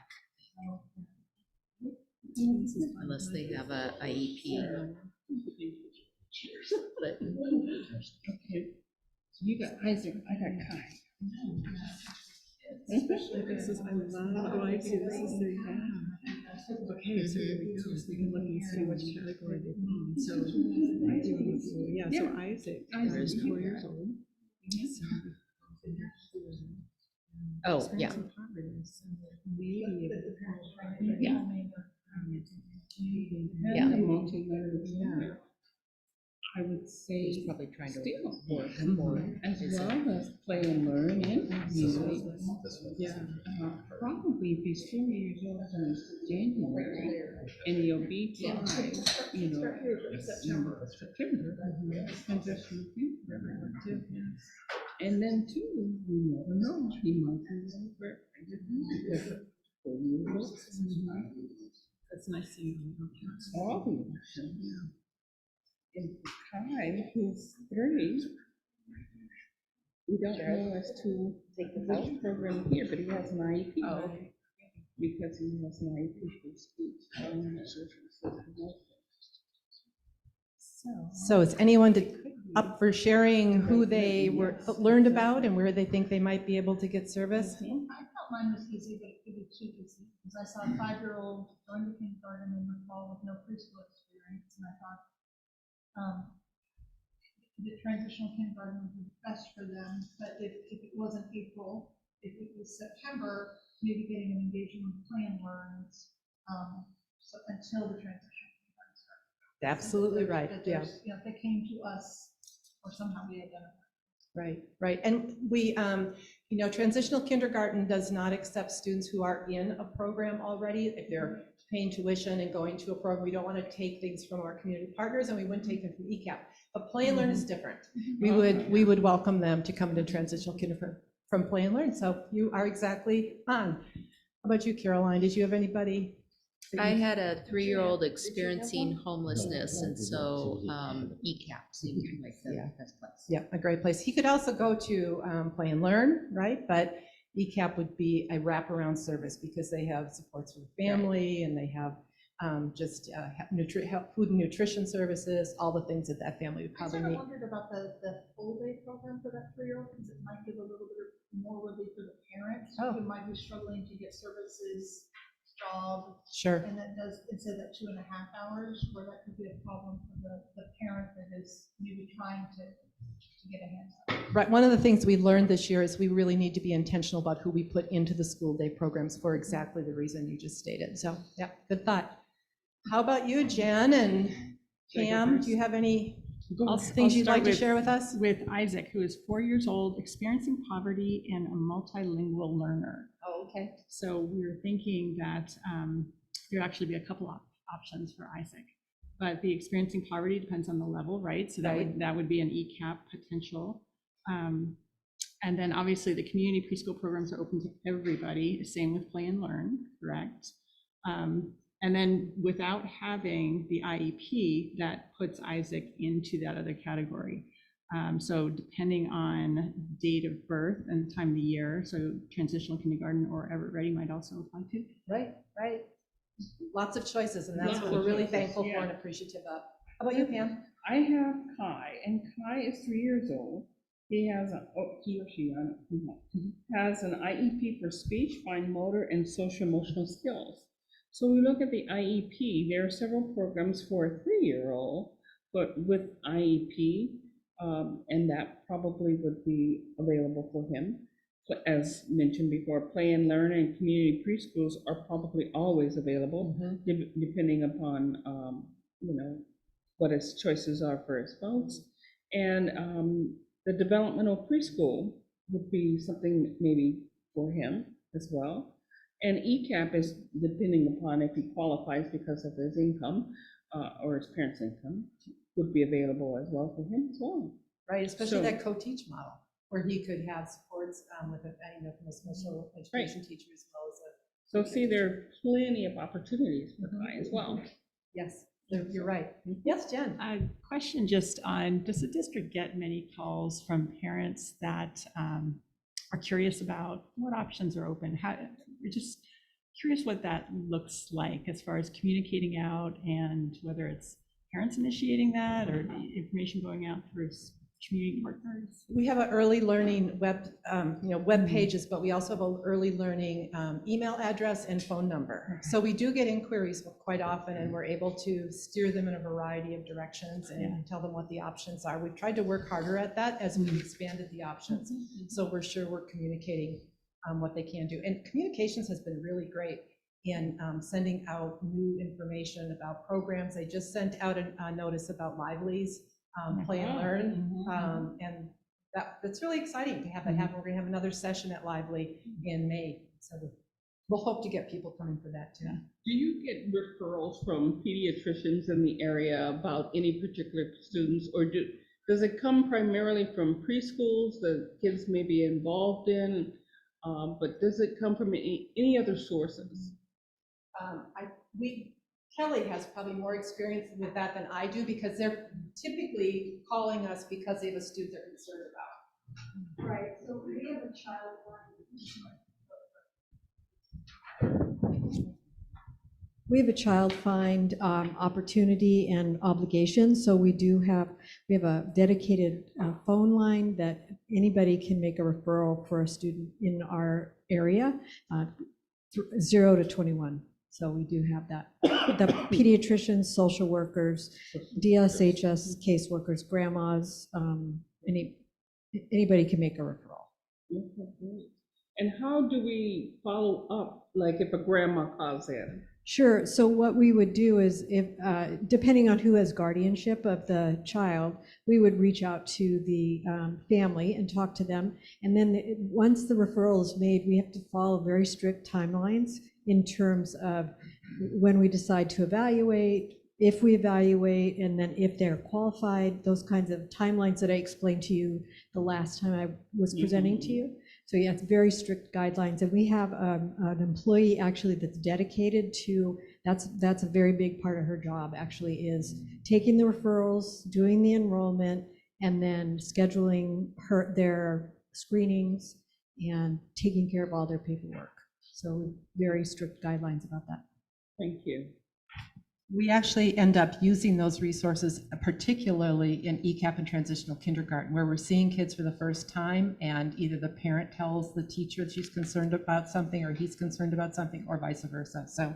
Unless they have a IEP. But Okay. So you got Isaac, I got Kai. Especially this is, I love, oh, I see, this is the, okay, so here we go, so we can look and see which category they fall in. So, yeah, so Isaac is 4 years old. Oh, yeah. Experiencing poverty, so maybe Yeah. Yeah. The multi-letters, yeah. I would say He's probably trying to still, work more. as well as play and learn and music. yeah. Probably if he's 4 years old in January, and he'll be five, you know, September. Transitional kindergarten. And then too, we never know, he might be over. That's nice seeing you. All of them. And Kai, who's 3, we don't know as to which program here, but he has an IEP. Oh. Because he has an IEP for speech. So is anyone up for sharing who they learned about and where they think they might be able to get service? I felt mine was easy, but it could be too easy, because I saw a 5-year-old going to kindergarten in the fall with no preschool experience, and I thought, the transitional kindergarten would be best for them, but if it wasn't April, if it was September, maybe getting an engagement plan learns, so until the transition kindergarten starts. Absolutely right, That yeah. there's, you know, if they came to us, or somehow we identified. Right, right. And we, you know, transitional kindergarten does not accept students who are in a program already. If they're paying tuition and going to a program, we don't want to take things from our community partners, and we wouldn't take them from ECAP. But Play and Learn is different. We would welcome them to come to transitional kindergarten from Play and Learn. So you are exactly on. How about you, Caroline? Did you have anybody? I had a 3-year-old experiencing homelessness, and so ECAP seemed like the best place. Yeah, a great place. He could also go to Play and Learn, right? But ECAP would be a wraparound service because they have supports for the family and they have just food and nutrition services, all the things that family would I probably sort of need. wondered about the full day program for that 3-year-old, because it might give a little bit more relief for the parents Oh. who might be struggling to get services, job, Sure. and that does, instead of that 2.5 hours, where that could be a problem for the parent that is maybe trying to get a hand up. Right. One of the things we learned this year is we really need to be intentional about who we put into the school day programs for exactly the reason you just stated. So, yeah, good thought. How about you, Jen and Pam? Do you have any things you'd like to share with us? With Isaac, who is 4 years old, experiencing poverty and a multilingual learner. Oh, okay. So we were thinking that there'd actually be a couple options for Isaac. But the experiencing poverty depends on the level, right? So that would be an ECAP potential. And then obviously the community preschool programs are open to everybody, same with Play and Learn, correct? And then without having the IEP, that puts Isaac into that other category. So depending on date of birth and time of the year, so transitional kindergarten or Everett Ready might also apply too. Right, right. Lots of choices, and that's Lots what of we're really choices, thankful yeah. for and appreciative of. How about you, Pam? I have Kai, and Kai is 3 years old. He has he or she, I don't know, has an IEP for speech, fine motor, and social emotional skills. So we look at the IEP. There are several programs for a 3-year-old but with IEP, and that probably would be available for him. But as mentioned before, play and learn and community preschools are probably always available, depending upon, what his choices are for his spouse. And the developmental preschool would be something maybe for him as well. And ECAP is depending upon if he qualifies because of his income or his parents' income, would be available as well for him as well. Right, especially So- that co-teach model, where he could have supports with, from a special education teacher as well as a. So see, there are plenty of opportunities for Kai as well. Yes, you're right. Yes, Jen? A question just on, does the district get many calls from parents that are curious about what options are open? We're just curious what that looks like as far as communicating out, and whether it's parents initiating that or information going out through community partners. We have an early learning web pages, but we also have an early learning email address and phone number. So we do get inquiries quite often, and we're able to steer them in a variety of directions and tell them what the options are. We've tried to work harder at that as we've expanded the options. So we're sure we're communicating what they can do. And communications has been really great in sending out new information about programs. They just sent out a notice about Lively's play and learn, and that's really exciting to have that happen. We're going to have another session at Lively in May, so we'll hope to get people coming for that too. Do you get referrals from pediatricians in the area about any particular students, or does it come primarily from preschools that kids may be involved in, but does it come from any other sources? Kelly has probably more experience with that than I do, because they're typically calling us because they have a student they're concerned about. Right, so we have a child. We have a child find opportunity and obligation, so we have a dedicated phone line that anybody can make a referral for a student in our area, 0 to 21. So we do have that. The pediatricians, social workers, DSHS caseworkers, grandmas, anybody can make a referral. And how do we follow up, like if a grandma calls in? Sure. So what we would do is, if depending on who has guardianship of the child, we would reach out to the family and talk to them. And then once the referral is made, we have to follow very strict timelines in terms of when we decide to evaluate, if we evaluate, and then if they're qualified, those kinds of timelines that I explained to you the last time I was presenting to you. So yeah, it's very strict guidelines, and we have an employee actually that's dedicated to, that's a very big part of her job actually, is taking the referrals, doing the enrollment, and then scheduling their screenings and taking care of all their paperwork. So very strict guidelines about that. Thank you. We actually end up using those resources, particularly in ECAP and transitional kindergarten, where we're seeing kids for the first time, and either the parent tells the teacher she's concerned about something, or he's concerned about something, or vice versa. So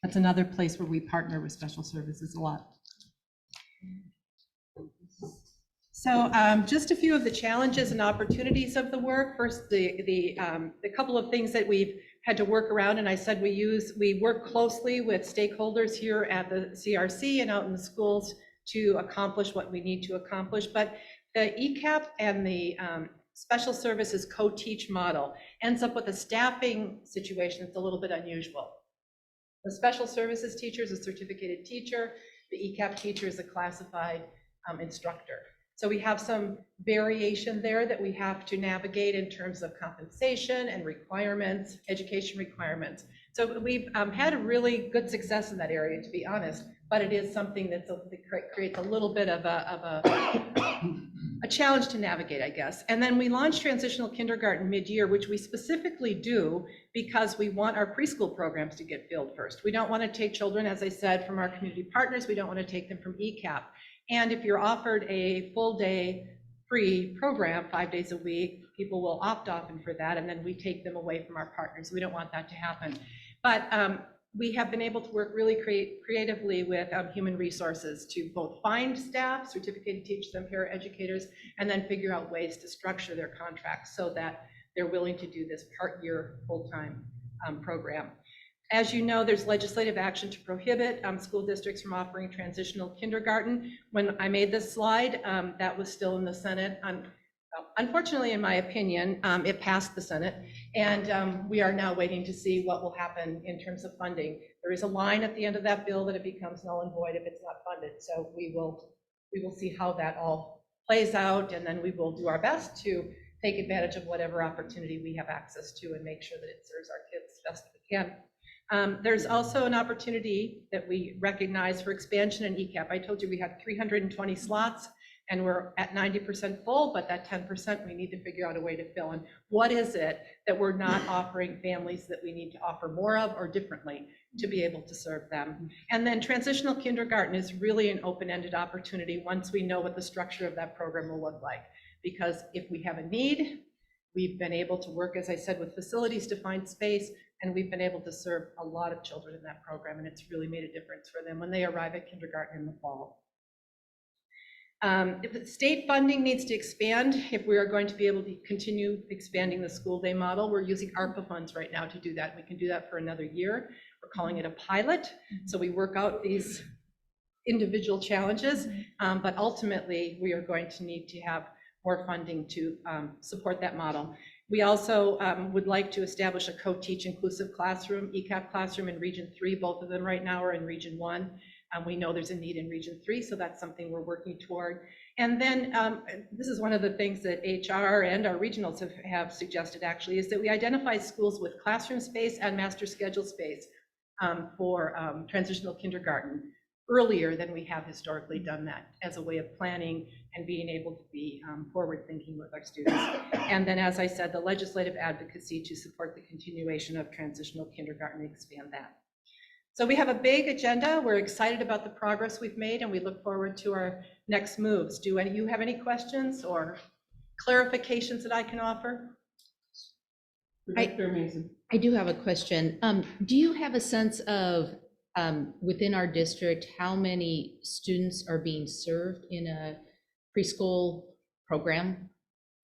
that's another place where we partner with special services a lot. So just a few of the challenges and opportunities of the work. First, the couple of things that we've had to work around, and I said we work closely with stakeholders here at the CRC and out in the schools to accomplish what we need to accomplish. But the ECAP and the special services co-teach model ends up with a staffing situation that's a little bit unusual. The special services teacher is a certificated teacher. The ECAP teacher is a classified instructor. So we have some variation there that we have to navigate in terms of compensation and requirements, education requirements. So we've had a really good success in that area, to be honest, but it is something that creates a little bit of a challenge to navigate, I guess. And then we launched transitional kindergarten mid-year, which we specifically do because we want our preschool programs to get filled first. We don't want to take children, as I said, from our community partners. We don't want to take them from ECAP. And if you're offered a full day free program 5 days a week, people will opt often for that, and then we take them away from our partners. We don't want that to happen. But we have been able to work really creatively with human resources to both find staff, certificated teach them, paraeducators, and then figure out ways to structure their contracts so that they're willing to do this part-year, full-time program. As you know, there's legislative action to prohibit school districts from offering transitional kindergarten. When I made this slide, that was still in the Senate. Unfortunately, in my opinion, it passed the Senate, and we are now waiting to see what will happen in terms of funding. There is a line at the end of that bill that it becomes null and void if it's not funded. So we will see how that all plays out, and then we will do our best to take advantage of whatever opportunity we have access to and make sure that it serves our kids best we can. There's also an opportunity that we recognize for expansion in ECAP. I told you we had 320 slots and we're at 90% full, but that 10% we need to figure out a way to fill in. What is it that we're not offering families that we need to offer more of or differently to be able to serve them? And then transitional kindergarten is really an open-ended opportunity once we know what the structure of that program will look like. Because if we have a need, we've been able to work, as I said, with facilities to find space, and we've been able to serve a lot of children in that program, and it's really made a difference for them when they arrive at kindergarten in the fall. If the state funding needs to expand, if we are going to be able to continue expanding the school day model, we're using ARPA funds right now to do that. We can do that for another year. We're calling it a pilot. So we work out these individual challenges, but ultimately we are going to need to have more funding to support that model. We also would like to establish a co-teach inclusive classroom, ECAP classroom in Region 3. Both of them right now are in Region 1. We know there's a need in Region 3, so that's something we're working toward. And then this is one of the things that HR and our regionals have suggested actually, is that we identify schools with classroom space and master schedule space for transitional kindergarten earlier than we have historically done that as a way of planning and being able to be forward thinking with our students. And then, as I said, the legislative advocacy to support the continuation of transitional kindergarten and expand that. So we have a big agenda. We're excited about the progress we've made, and we look forward to our next moves. Do any of you have any questions or clarifications that I can offer? Director Mason. I do have a question. Do you have a sense of within our district how many students are being served in a preschool program?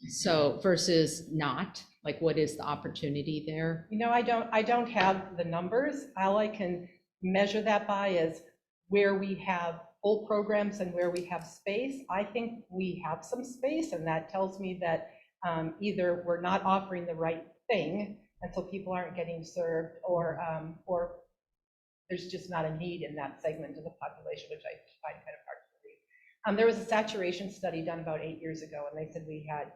So versus not, like what is the opportunity there? You know, I don't have the numbers. All I can measure that by is where we have full programs and where we have space. I think we have some space, and that tells me that either we're not offering the right thing, and so people aren't getting served, or there's just not a need in that segment of the population, which I find kind of hard to believe. There was a saturation study done about 8 years ago, and they said we had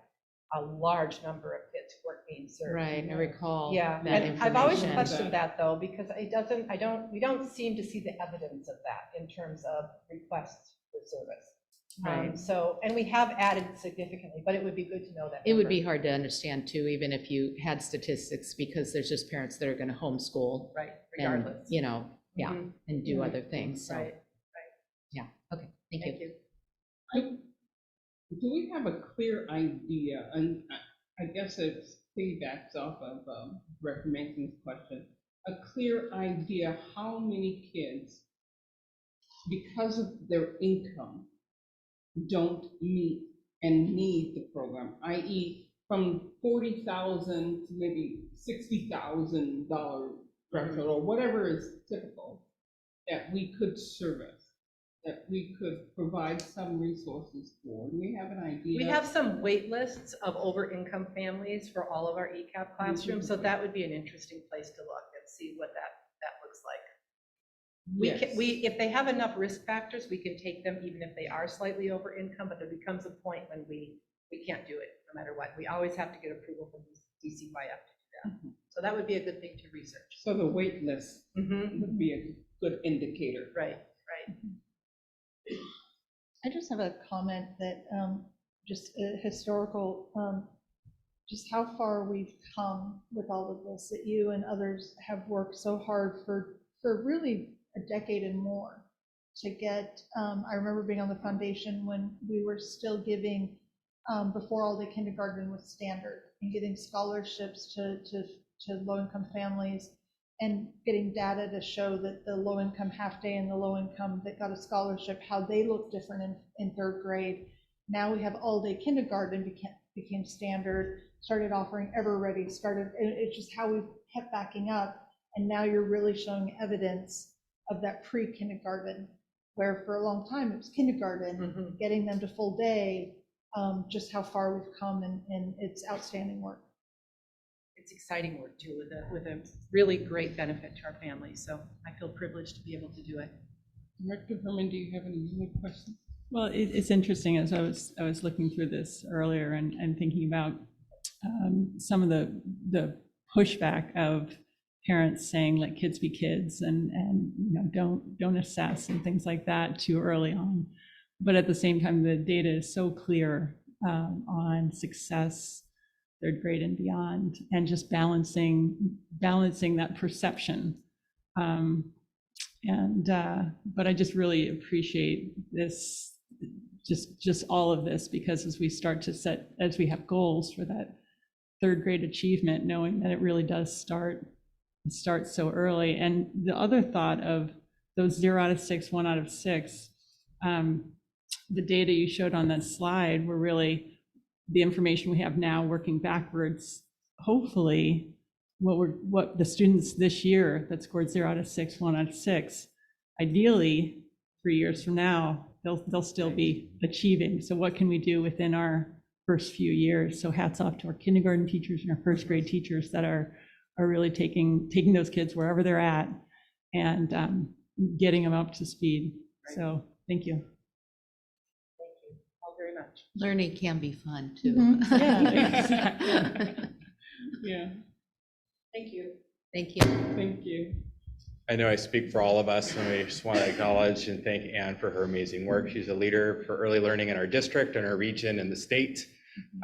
a large number of kids who weren't being served. Right, I recall. Yeah, that and I've always information. questioned that though, because we don't seem to see the evidence of that in terms of requests for service. Right. So, and we have added significantly, but it would be good to know that. It would number. be hard to understand too, even if you had statistics, because there's just parents that are going to homeschool. Right, And, regardless. you know, yeah, Mhm. and do other things. So, Right, yeah, okay, thank thank you. you. Do we have a clear idea, and I guess it piggybacks off of Director Mason's question, a clear idea how many kids, because of their income, don't meet and need the program, i.e. from $40,000 to maybe $60,000 threshold, or whatever is typical, that we could service, that we could provide some resources for? Do we have an idea? We have some wait lists of over income families for all of our ECAP classrooms, so that would be an interesting place to look and see what that looks like. Yes. If they have enough risk factors, we can take them even if they are slightly over income, but there becomes a point when we can't do it no matter what. We always have to get approval from DCYF to do that. Mhm. So that would be a good thing to research. So the wait list Mhm. would be a good indicator. Right. I just have a comment that just a historical, just how far we've come with all of this, that you and others have worked so hard for really a decade and more to get. I remember being on the foundation when we were still giving, before all the kindergarten was standard, and getting scholarships to low-income families. and getting data to show that the low-income half-day and the low-income that got a scholarship, how they look different in third grade. Now we have all-day kindergarten became standard, started offering Everett, it's just how we kept backing up. And now you're really showing evidence of that pre-kindergarten, where for a long time it was kindergarten, getting them to full day, just how far we've come, and it's outstanding work. It's exciting work too, with a really great benefit to our families. So I feel privileged to be able to do it. Director Herman, do you have any other questions? Well, it's interesting, as I was looking through this earlier and thinking about some of the pushback of parents saying let kids be kids and you know don't assess and things like that too early on. But at the same time, the data is so clear on success, third grade and beyond, and just balancing that perception. But I just really appreciate this, just all of this, because as we start to set, as we have goals for that third grade achievement, knowing that it really does start so early. And the other thought of those 0 out of 6, 1 out of 6, the data you showed on that slide were really the information we have now working backwards. Hopefully, what the students this year that scored 0 out of 6, 1 out of 6, ideally 3 years from now, they'll still be achieving. So what can we do within our first few years? So hats off to our kindergarten teachers and our first grade teachers that are really taking those kids wherever they're at and getting them up to speed. So thank you. Thank you all very much. Learning can be fun too. Yeah, exactly. Yeah, Thank you. Thank you. thank you. I know I speak for all of us, and we just want to acknowledge and thank Anne for her amazing work. She's a leader for early learning in our district and our region and the state.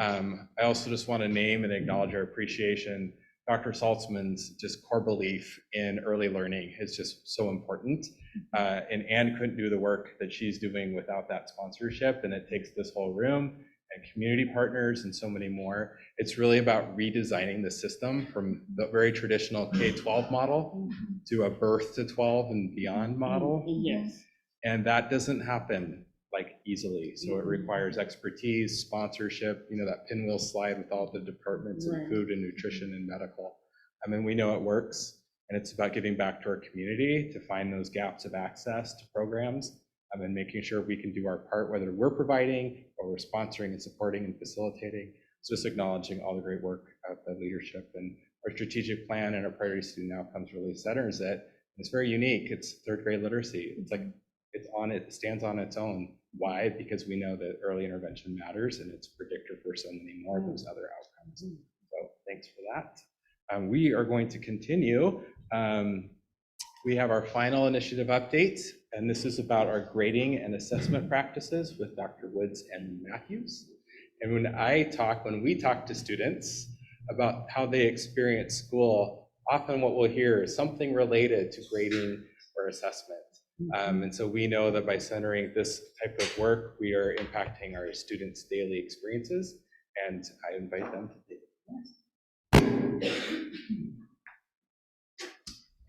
I also just want to name and acknowledge our appreciation. Dr. Saltzman's just core belief in early learning is just so important. And Anne couldn't do the work that she's doing without that sponsorship, and it takes this whole room and community partners and so many more. It's really about redesigning the system from the very traditional K-12 model to a birth to 12 and beyond model. Yes. And that doesn't happen like easily. So it requires expertise, sponsorship, you know, that pinwheel slide with all the departments in food and nutrition and medical. I mean, we know it works, and it's about giving back to our community to find those gaps of access to programs, and making sure we can do our part, whether we're providing or we're sponsoring and supporting and facilitating. So just acknowledging all the great work of the leadership, and our strategic plan and our priority student outcomes really centers it. It's very unique. It's third grade literacy. It's like it stands on its own. Why? Because we know that early intervention matters, and it's a predictor for so many more of those other outcomes. So thanks for that. We are going to continue. We have our final initiative update, and this is about our grading and assessment practices with Dr. Woods and Matthews. And when we talk to students about how they experience school, often what we'll hear is something related to grading or assessment. And so we know that by centering this type of work, we are impacting our students' daily experiences, and I invite them to take it.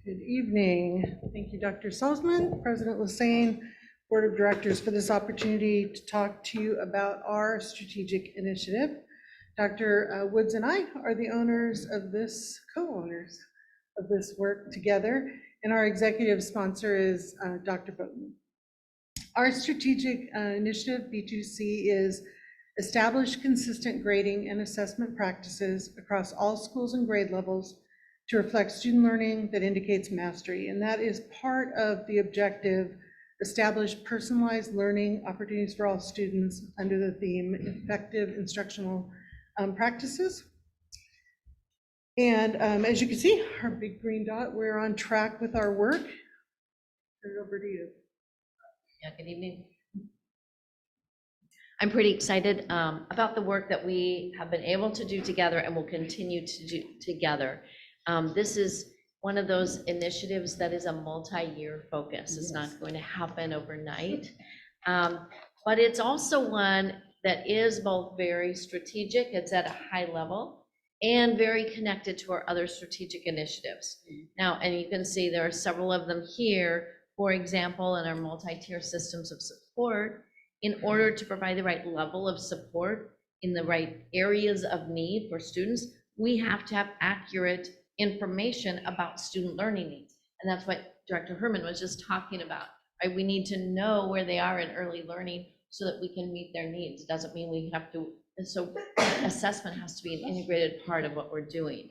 Good evening. Thank you, Dr. Salzman, President Lassane, Board of Directors, for this opportunity to talk to you about our strategic initiative. Dr. Woods and I are the owners of this, co-owners of this work together, and our executive sponsor is Dr. Bowden. Our strategic initiative, B2C, is establish consistent grading and assessment practices across all schools and grade levels to reflect student learning that indicates mastery. And that is part of the objective, establish personalized learning opportunities for all students under the theme effective instructional practices. And as you can see, our big green dot, we're on track with our work. Turn it over to you. Yeah, good evening. I'm pretty excited about the work that we have been able to do together and will continue to do together. This is one of those initiatives that is a multi-year focus. It's not going to happen overnight, but it's also one that is both very strategic, it's at a high level, and very connected to our other strategic initiatives. Now, and you can see there are several of them here, for example, in our multi-tier systems of support. In order to provide the right level of support in the right areas of need for students, we have to have accurate information about student learning needs. And that's what Director Herman was just talking about, right? We need to know where they are in early learning so that we can meet their needs. It doesn't mean we have to, and so assessment has to be an integrated part of what we're doing.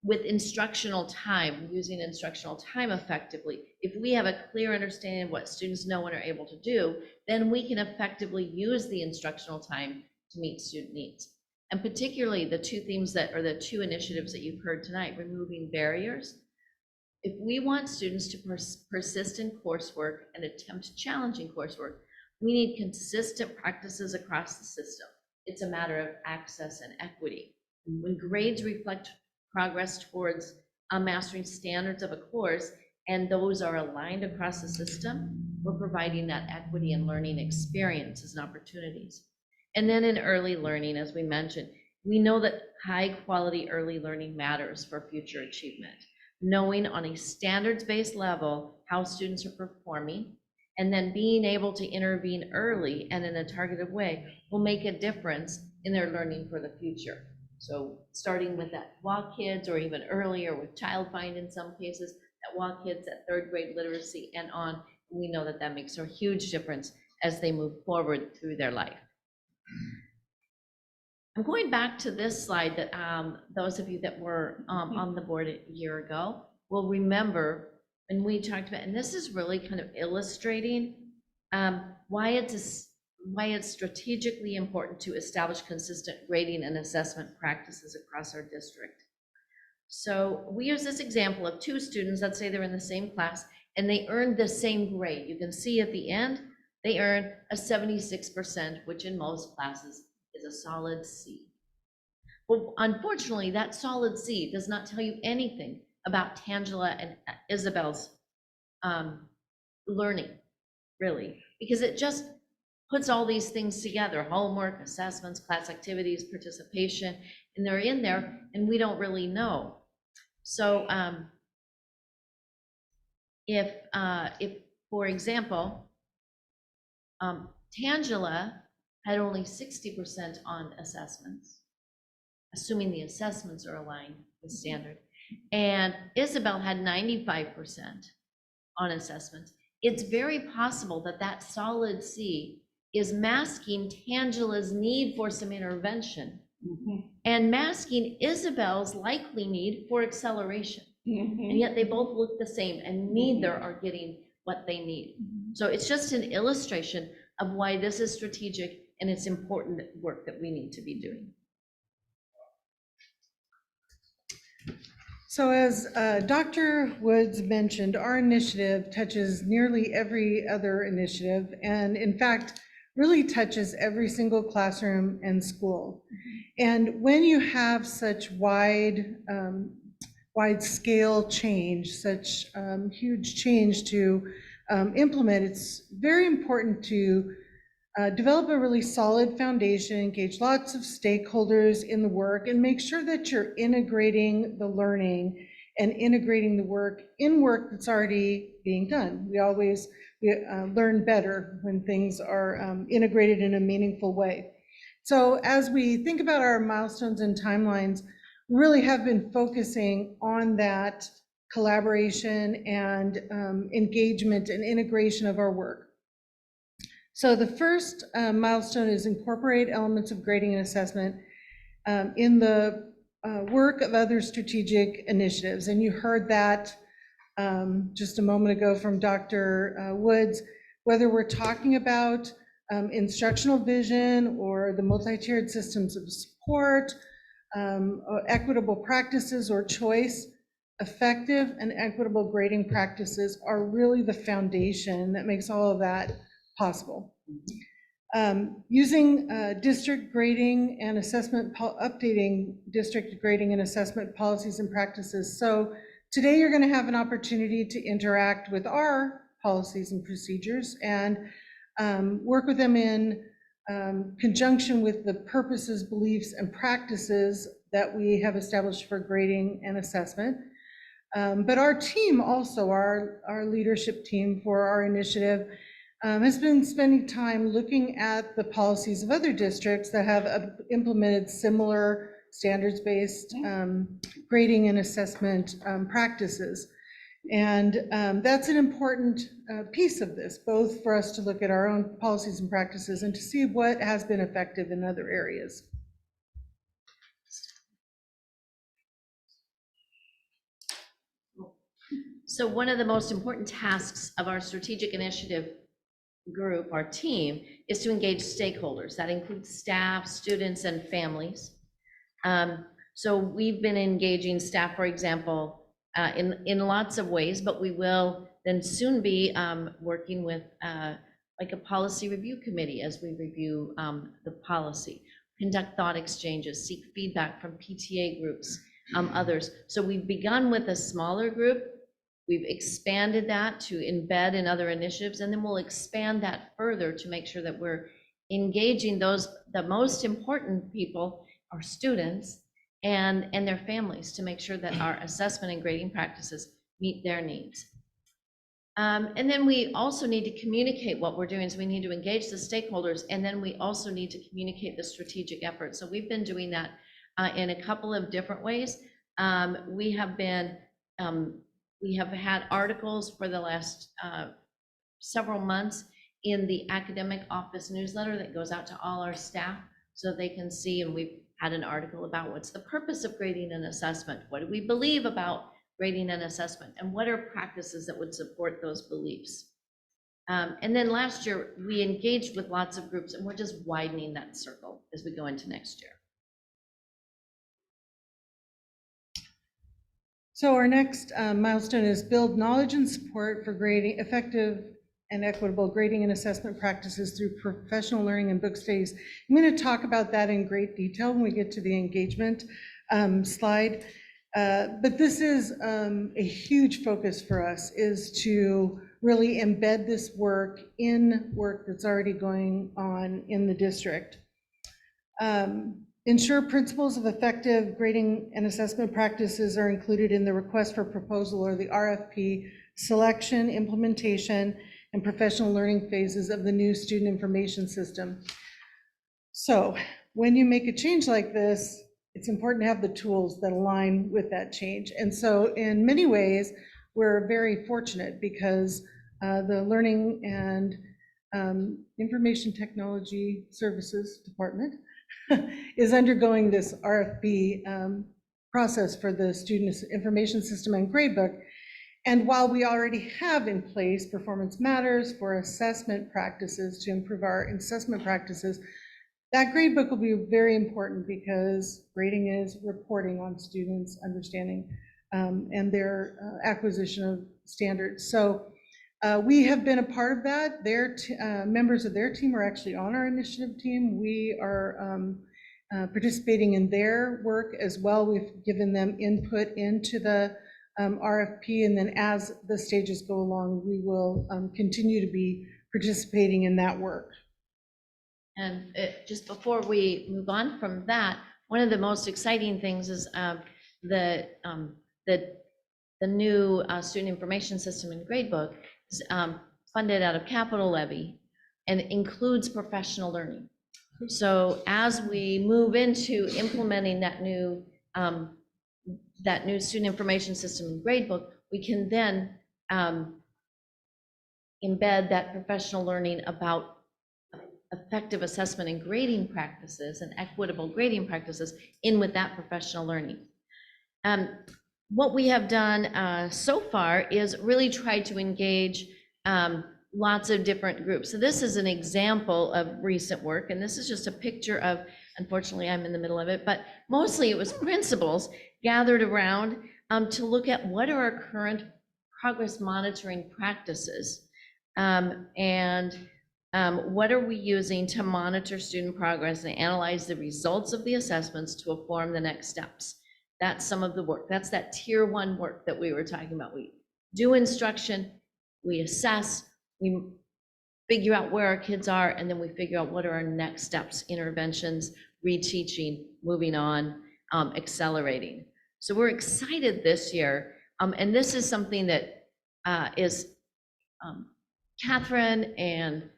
With instructional time, using instructional time effectively, if we have a clear understanding of what students know and are able to do, then we can effectively use the instructional time to meet student needs. And particularly the two themes that are the two initiatives that you've heard tonight, removing barriers. If we want students to persist in coursework and attempt challenging coursework, we need consistent practices across the system. It's a matter of access and equity. When grades reflect progress towards mastering standards of a course, and those are aligned across the system, we're providing that equity and learning experiences and opportunities. And then in early learning, as we mentioned, we know that high quality early learning matters for future achievement. Knowing on a standards-based level how students are performing, and then being able to intervene early and in a targeted way will make a difference in their learning for the future. So starting with that WA kids, or even earlier with child find in some cases, that WA kids at 3rd grade literacy and on, we know that that makes a huge difference as they move forward through their life. I'm going back to this slide that those of you that were on the board a year ago will remember, and we talked about, and this is really kind of illustrating why it's strategically important to establish consistent grading and assessment practices across our district. So we use this example of 2 students, let's say they're in the same class, and they earned the same grade. You can see at the end, they earned a 76%, which in most classes is a solid C. Well, unfortunately, that solid C does not tell you anything about Tangela and Isabel's learning, really, because it just puts all these things together: homework, assessments, class activities, participation, and they're in there, and we don't really know. So if for example, Tangela had only 60% on assessments, assuming the assessments are aligned with standard, and Isabel had 95% on assessments, it's very possible that that solid C is masking Tangela's need for some intervention and masking Isabel's likely need for acceleration. And yet they both look the same, and neither are getting what they need. So it's just an illustration of why this is strategic and it's important work that we need to be doing. So as Dr. Woods mentioned, our initiative touches nearly every other initiative, and in fact, really touches every single classroom and school. And when you have such wide scale change, such huge change to implement, it's very important to develop a really solid foundation, engage lots of stakeholders in the work, and make sure that you're integrating the learning and integrating the work in work that's already being done. We learn better when things are integrated in a meaningful way. So as we think about our milestones and timelines, we really have been focusing on that collaboration and engagement and integration of our work. So the first milestone is incorporate elements of grading and assessment in the work of other strategic initiatives. And you heard that just a moment ago from Dr. Woods, whether we're talking about instructional vision or the multi-tiered systems of support, equitable practices or choice, effective and equitable grading practices are really the foundation that makes all of that possible. Using district grading and assessment, updating district grading and assessment policies and practices. So today you're going to have an opportunity to interact with our policies and procedures and work with them in conjunction with the purposes, beliefs, and practices that we have established for grading and assessment. But our team also, our leadership team for our initiative, has been spending time looking at the policies of other districts that have implemented similar standards-based grading and assessment practices. And that's an important piece of this, both for us to look at our own policies and practices and to see what has been effective in other areas. So one of the most important tasks of our strategic initiative group, our team, is to engage stakeholders. That includes staff, students, and families. So we've been engaging staff, for example, in lots of ways, but we will then soon be working with like a policy review committee as we review the policy, conduct thought exchanges, seek feedback from PTA groups, others. So we've begun with a smaller group. We've expanded that to embed in other initiatives, and then we'll expand that further to make sure that we're engaging the most important people, our students, and their families, to make sure that our assessment and grading practices meet their needs. And then we also need to communicate what we're doing. So we need to engage the stakeholders, and then we also need to communicate the strategic effort. So we've been doing that in a couple of different ways. We have had articles for the last several months in the academic office newsletter that goes out to all our staff so they can see, and we've had an article about what's the purpose of grading and assessment, what do we believe about grading and assessment, and what are practices that would support those beliefs. And then last year, we engaged with lots of groups, and we're just widening that circle as we go into next year. So our next milestone is build knowledge and support for grading, effective and equitable grading and assessment practices through professional learning and book studies. I'm going to talk about that in great detail when we get to the engagement slide. But this is a huge focus for us, is to really embed this work in work that's already going on in the district. Ensure principles of effective grading and assessment practices are included in the request for proposal, or the RFP, selection, implementation, and professional learning phases of the new student information system. So when you make a change like this, it's important to have the tools that align with that change. And so in many ways, we're very fortunate because the Learning and Information Technology Services Department is undergoing this RFP process for the student information system and gradebook. And while we already have in place performance matters for assessment practices to improve our assessment practices, that gradebook will be very important because grading is reporting on students' understanding and their acquisition of standards. So we have been a part of that. Members of their team are actually on our initiative team. We are participating in their work as well. We've given them input into the RFP, and then as the stages go along, we will continue to be participating in that work. And just before we move on from that, one of the most exciting things is the new student information system and gradebook is funded out of capital levy and includes professional learning. So as we move into implementing that new student information system and gradebook, we can then embed that professional learning about effective assessment and grading practices and equitable grading practices in with that professional learning. What we have done so far is really try to engage lots of different groups. So this is an example of recent work, and this is just a picture of, unfortunately I'm in the middle of it, but mostly it was principals gathered around to look at what are our current progress monitoring practices, and what are we using to monitor student progress and analyze the results of the assessments to inform the next steps. That's some of the work. That's that tier 1 work that we were talking about. We do instruction, we assess, we figure out where our kids are, and then we figure out what are our next steps, interventions, reteaching, moving on, accelerating. So we're excited this year. And this is something that is Catherine and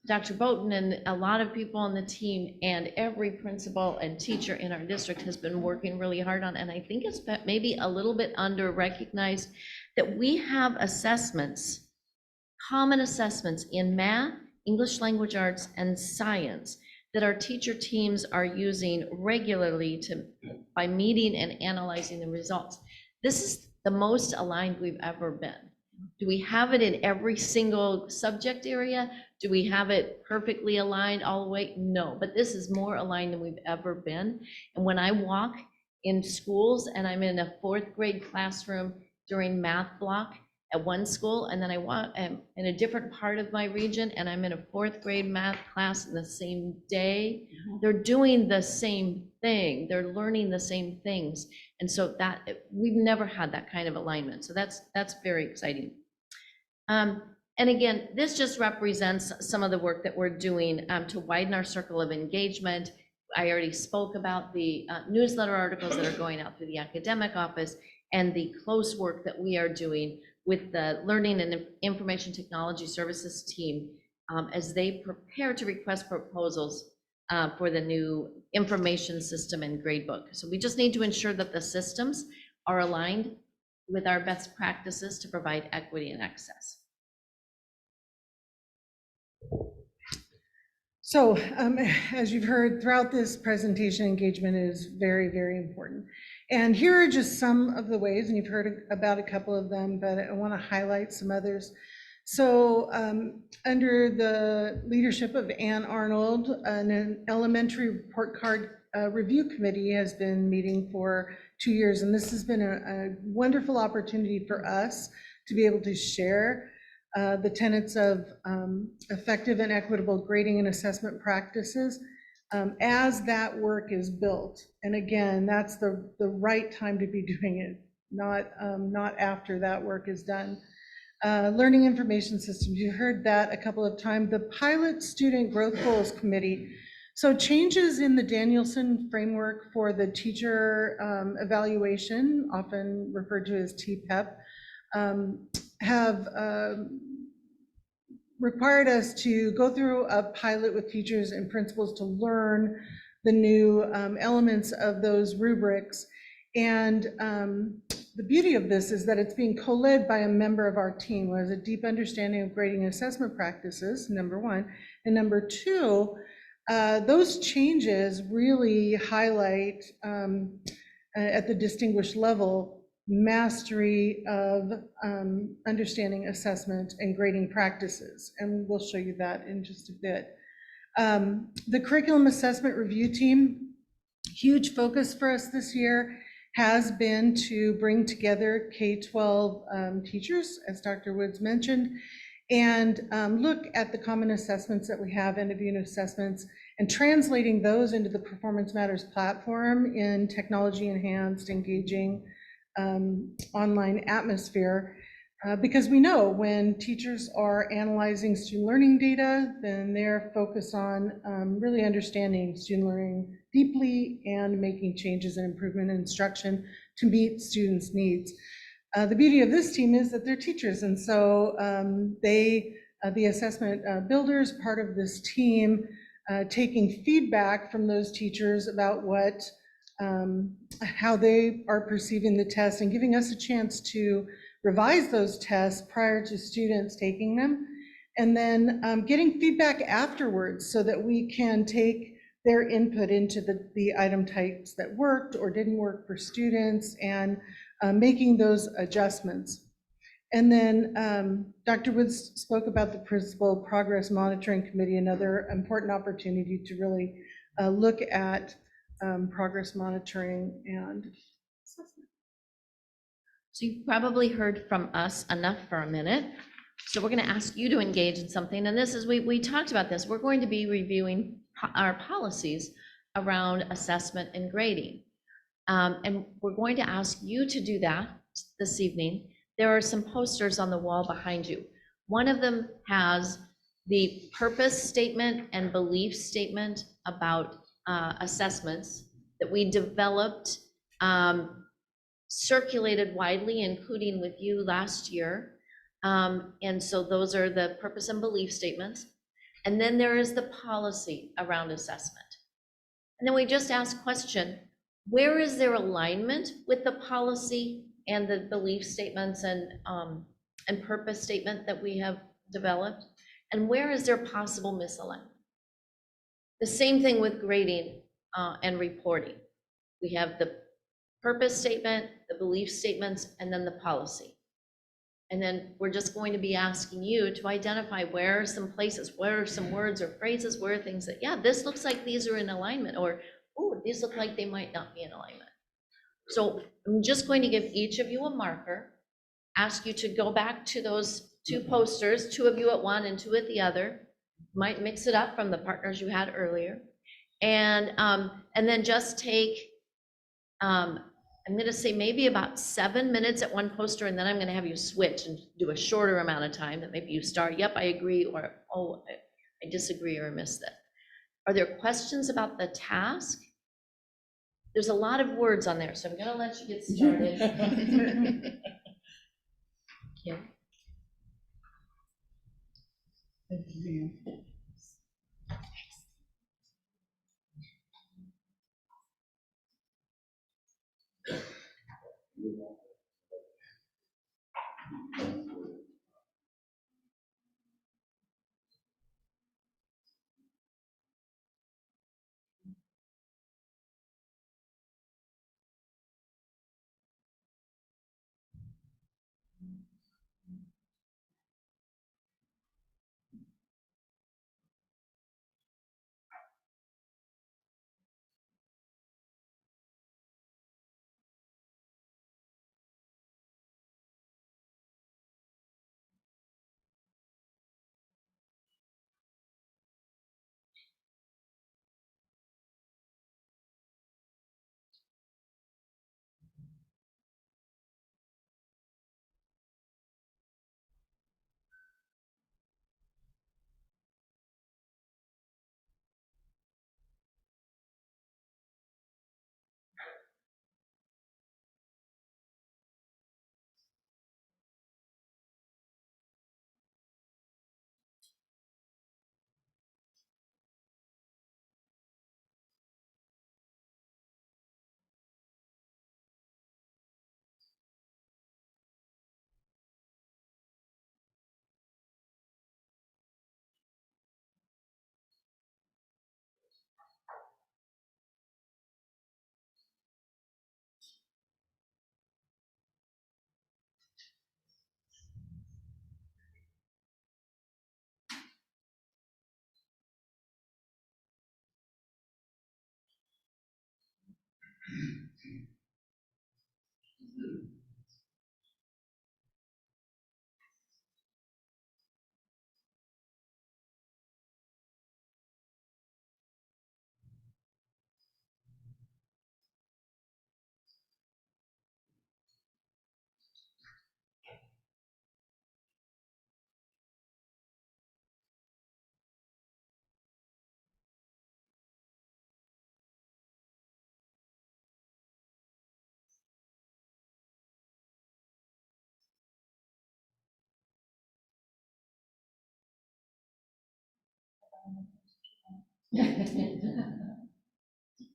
Dr. Boughton and a lot of people on the team and every principal and teacher in our district has been working really hard on. And I think it's maybe a little bit under recognized that we have assessments, common assessments in math, English language arts, and science that our teacher teams are using regularly by meeting and analyzing the results. This is the most aligned we've ever been. Do we have it in every single subject area? Do we have it perfectly aligned all the way? No, but this is more aligned than we've ever been. And when I walk in schools and I'm in a 4th grade classroom during math block at one school, and then I walk in a different part of my region and I'm in a 4th grade math class in the same day, they're doing the same thing. They're learning the same things. And so that we've never had that kind of alignment. So that's very exciting. And again, this just represents some of the work that we're doing to widen our circle of engagement. I already spoke about the newsletter articles that are going out through the academic office and the close work that we are doing with the Learning and Information Technology Services team as they prepare to request proposals for the new information system and gradebook. So we just need to ensure that the systems are aligned with our best practices to provide equity and access. So as you've heard throughout this presentation, engagement is very, very important. And here are just some of the ways, and you've heard about a couple of them, but I want to highlight some others. So under the leadership of Ann Arnold, an elementary report card review committee has been meeting for 2 years, and this has been a wonderful opportunity for us to be able to share the tenets of effective and equitable grading and assessment practices as that work is built. And again, that's the right time to be doing it, not after that work is done. Learning information systems, you heard that a couple of times. The Pilot Student Growth Goals Committee. So changes in the Danielson framework for the teacher evaluation, often referred to as TPEP, have required us to go through a pilot with teachers and principals to learn the new elements of those rubrics. And the beauty of this is that it's being co-led by a member of our team who has a deep understanding of grading and assessment practices, number one. And number two, those changes really highlight at the distinguished level mastery of understanding assessment and grading practices. And we'll show you that in just a bit. The curriculum assessment review team, huge focus for us this year has been to bring together K-12 teachers, as Dr. Woods mentioned, and look at the common assessments that we have, end of unit assessments, and translating those into the Performance Matters platform in technology enhanced, engaging online atmosphere. Because we know when teachers are analyzing student learning data, then they're focused on really understanding student learning deeply and making changes and improvement in instruction to meet students' needs. The beauty of this team is that they're teachers, and so the assessment builders, part of this team, taking feedback from those teachers about how they are perceiving the test and giving us a chance to revise those tests prior to students taking them, and then getting feedback afterwards so that we can take their input into the item types that worked or didn't work for students and making those adjustments. And then Dr. Woods spoke about the Principal Progress Monitoring Committee, another important opportunity to really look at progress monitoring and assessment. So you've probably heard from us enough for a minute. So we're going to ask you to engage in something. And this is, we talked about this. We're going to be reviewing our policies around assessment and grading. And we're going to ask you to do that this evening. There are some posters on the wall behind you. One of them has the purpose statement and belief statement about assessments that we developed, circulated widely, including with you last year. And so those are the purpose and belief statements. And then there is the policy around assessment. And then we just ask question, where is there alignment with the policy and the belief statements and purpose statement that we have developed? And where is there possible misalignment? The same thing with grading and reporting. We have the purpose statement, the belief statements, and then the policy. And then we're just going to be asking you to identify where are some places, where are some words or phrases, where are things that, yeah, this looks like these are in alignment, or, oh, these look like they might not be in alignment. So I'm just going to give each of you a marker, ask you to go back to those 2 posters, 2 of you at one and 2 at the other. Might mix it up from the partners you had earlier. And then just take, I'm gonna say maybe about 7 minutes at one poster, and then I'm gonna have you switch and do a shorter amount of time that maybe you start, yep, I agree, or, oh, I disagree or miss that. Are there questions about the task? There's a lot of words on there, so I'm gonna let you get started. Kim?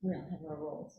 We all have our roles.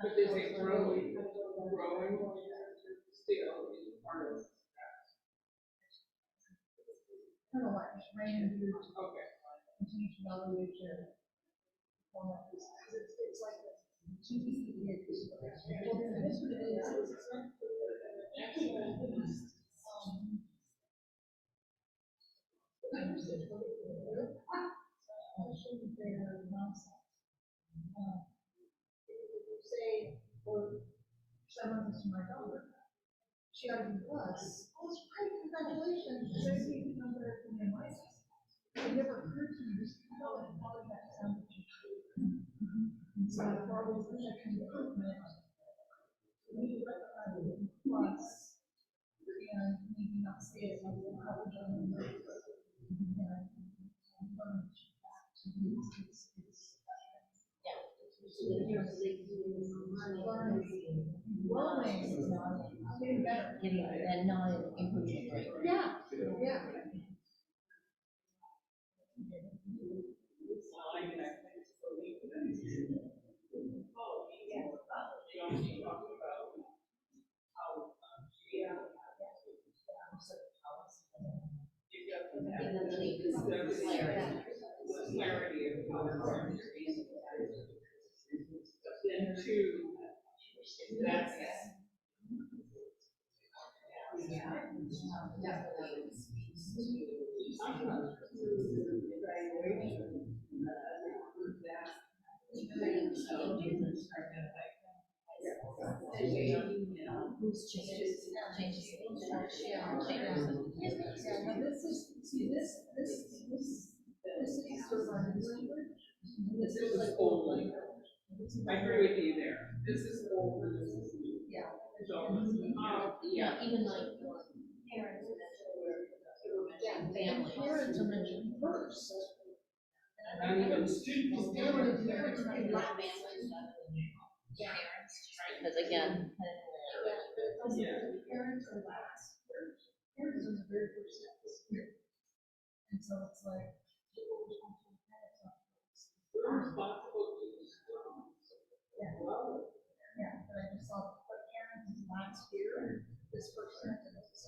But is it growing, still is part of Kind of like random, okay. continue to evaluation. It's like say, or someone to my daughter, she got a B plus. Oh, it's great, congratulations. There's the number from your license. It never occurred to me, just how that sounded. And so for all those perception improvement, we recognize the plus, and maybe not say it like the college on the Getting and not improving, right? Yeah, yeah. Clarity of how then two, that's This is old language. I agree with you there. This is old. Yeah. So, yeah. Even like parents and family. Parents are mentioned first. Not even students. Parents Because again, Parents are last. Parents are the very first step. And so it's like. We're responsible to the students. Yeah, but I just saw what parents is last year, this first sentence is.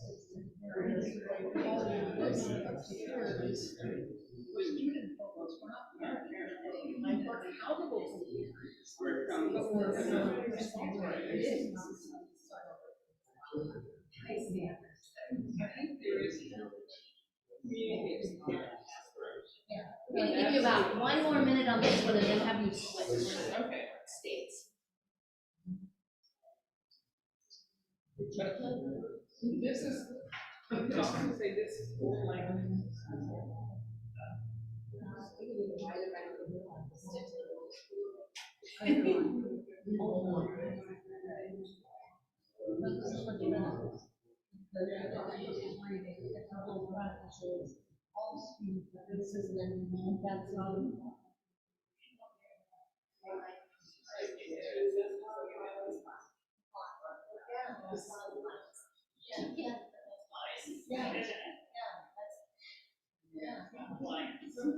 Student focus, we're not parent. We're accountable to the parents. But we're responsible. It is. I think there is communicating. we're gonna give you about one more minute on this one and then have you switch Okay. states. This is, you could also say this is old language.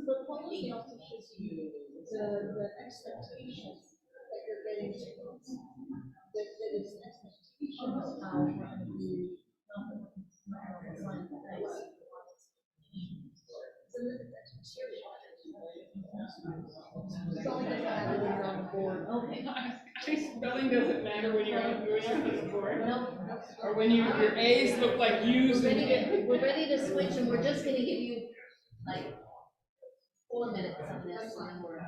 The policy also shows you the expectations that you're getting to. That is an expectation of how we're going to be. Okay. Spelling doesn't matter when you're on the board. Or when your A's look like U's. We're ready to switch and we're just gonna give you like 4 minutes on this and then we're.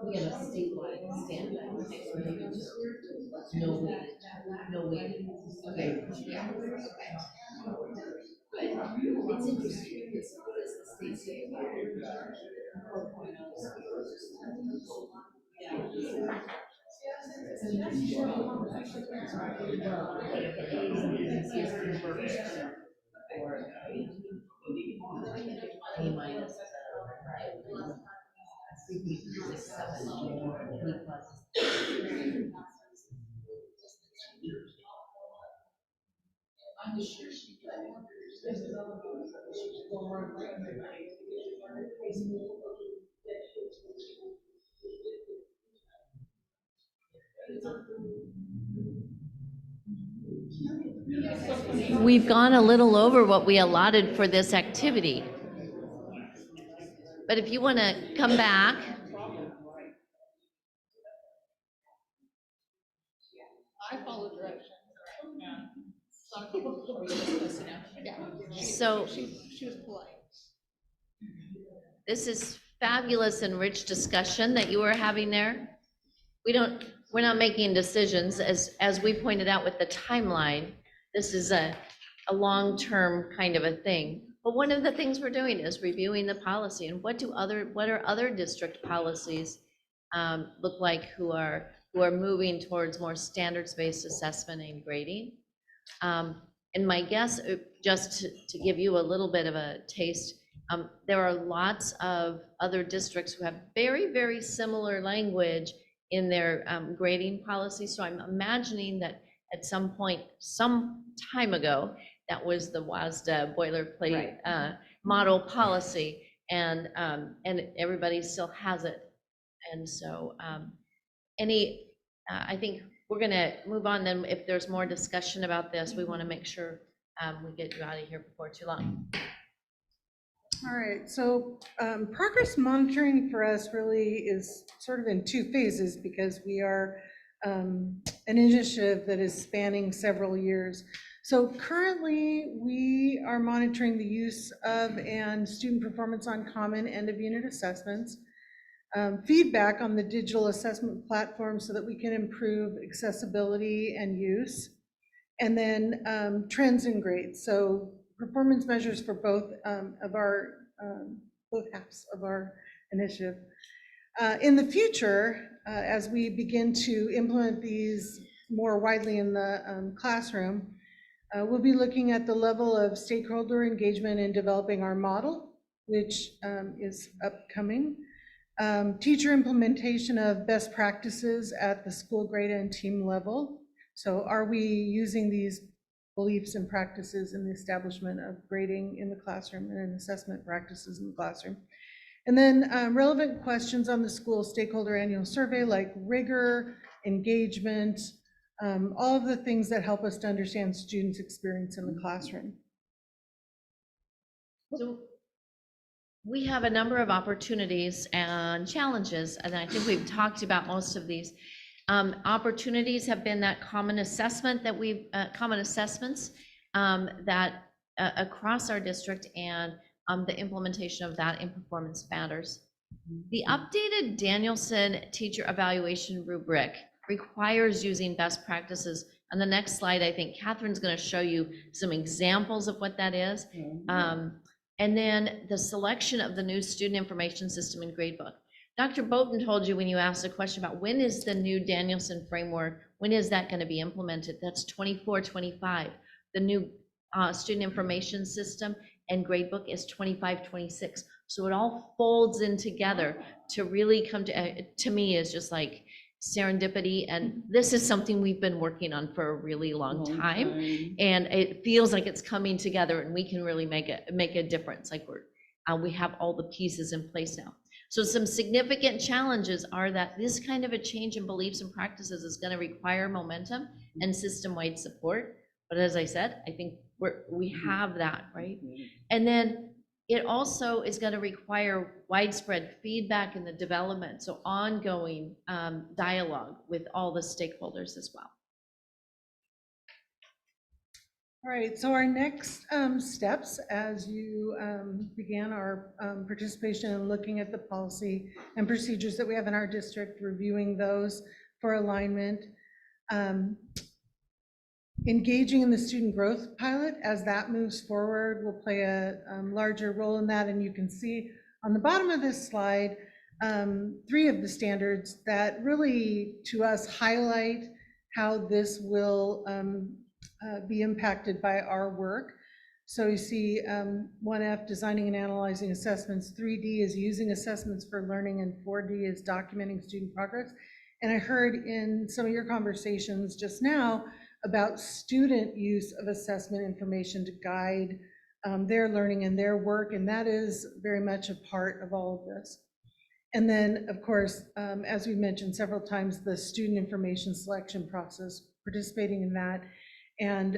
We have a statewide standard. No weight, no weight. Okay. Yeah. It's interesting because the state. A minus. We've gone a little over what we allotted for this activity. But if you want to come back. I follow directions. So She was polite. this is fabulous and rich discussion that you were having there. We're not making decisions, as we pointed out with the timeline. This is a long-term kind of a thing. But one of the things we're doing is reviewing the policy and what are other district policies look like who are moving towards more standards-based assessment and grading. And my guess, just to give you a little bit of a taste, there are lots of other districts who have very, very similar language in their grading policy. So I'm imagining that at some point, some time ago, that was the WASDA boilerplate model policy, and everybody still has it. And so I think we're gonna move on then. If there's more discussion about this, we wanna make sure we get you out of here before too long. All right, so progress monitoring for us really is sort of in two phases because we are an initiative that is spanning several years. So currently, we are monitoring the use of and student performance on common end-of-unit assessments, feedback on the digital assessment platform so that we can improve accessibility and use, and then trends and grades. So performance measures for both both halves of our initiative. In the future, as we begin to implement these more widely in the classroom, we'll be looking at the level of stakeholder engagement in developing our model, which is upcoming. Teacher implementation of best practices at the school grade and team level. So are we using these beliefs and practices in the establishment of grading in the classroom and in assessment practices in the classroom? And then relevant questions on the school stakeholder annual survey like rigor, engagement, all of the things that help us to understand students' experience in the classroom. So we have a number of opportunities and challenges, and I think we've talked about most of these. Opportunities have been that common assessment that common assessments that across our district, and the implementation of that in performance matters. The updated Danielson teacher evaluation rubric requires using best practices. On the next slide, I think Catherine's going to show you some examples of what that is. And then the selection of the new student information system and gradebook. Dr. Bowden told you when you asked a question about when is the new Danielson framework, when is that going to be implemented? That's 24-25. The new student information system and gradebook is 25-26. So it all folds in together to really come to me is just like serendipity. And this is something we've been working on for a really long time. And it feels like it's coming together and we can really make a difference. Like we have all the pieces in place now. So some significant challenges are that this kind of a change in beliefs and practices is going to require momentum and system-wide support. But as I said, I think we have that, right? And then it also is going to require widespread feedback in the development, so ongoing dialogue with all the stakeholders as well. All right, so our next steps as you began our participation in looking at the policy and procedures that we have in our district, reviewing those for alignment, engaging in the student growth pilot as that moves forward will play a larger role in that. And you can see on the bottom of this slide, 3 of the standards that really to us highlight how this will be impacted by our work. So you see 1F, designing and analyzing assessments, 3D is using assessments for learning, and 4D is documenting student progress. And I heard in some of your conversations just now about student use of assessment information to guide their learning and their work, and that is very much a part of all of this. And then, of course, as we mentioned several times, the student information selection process, participating in that, and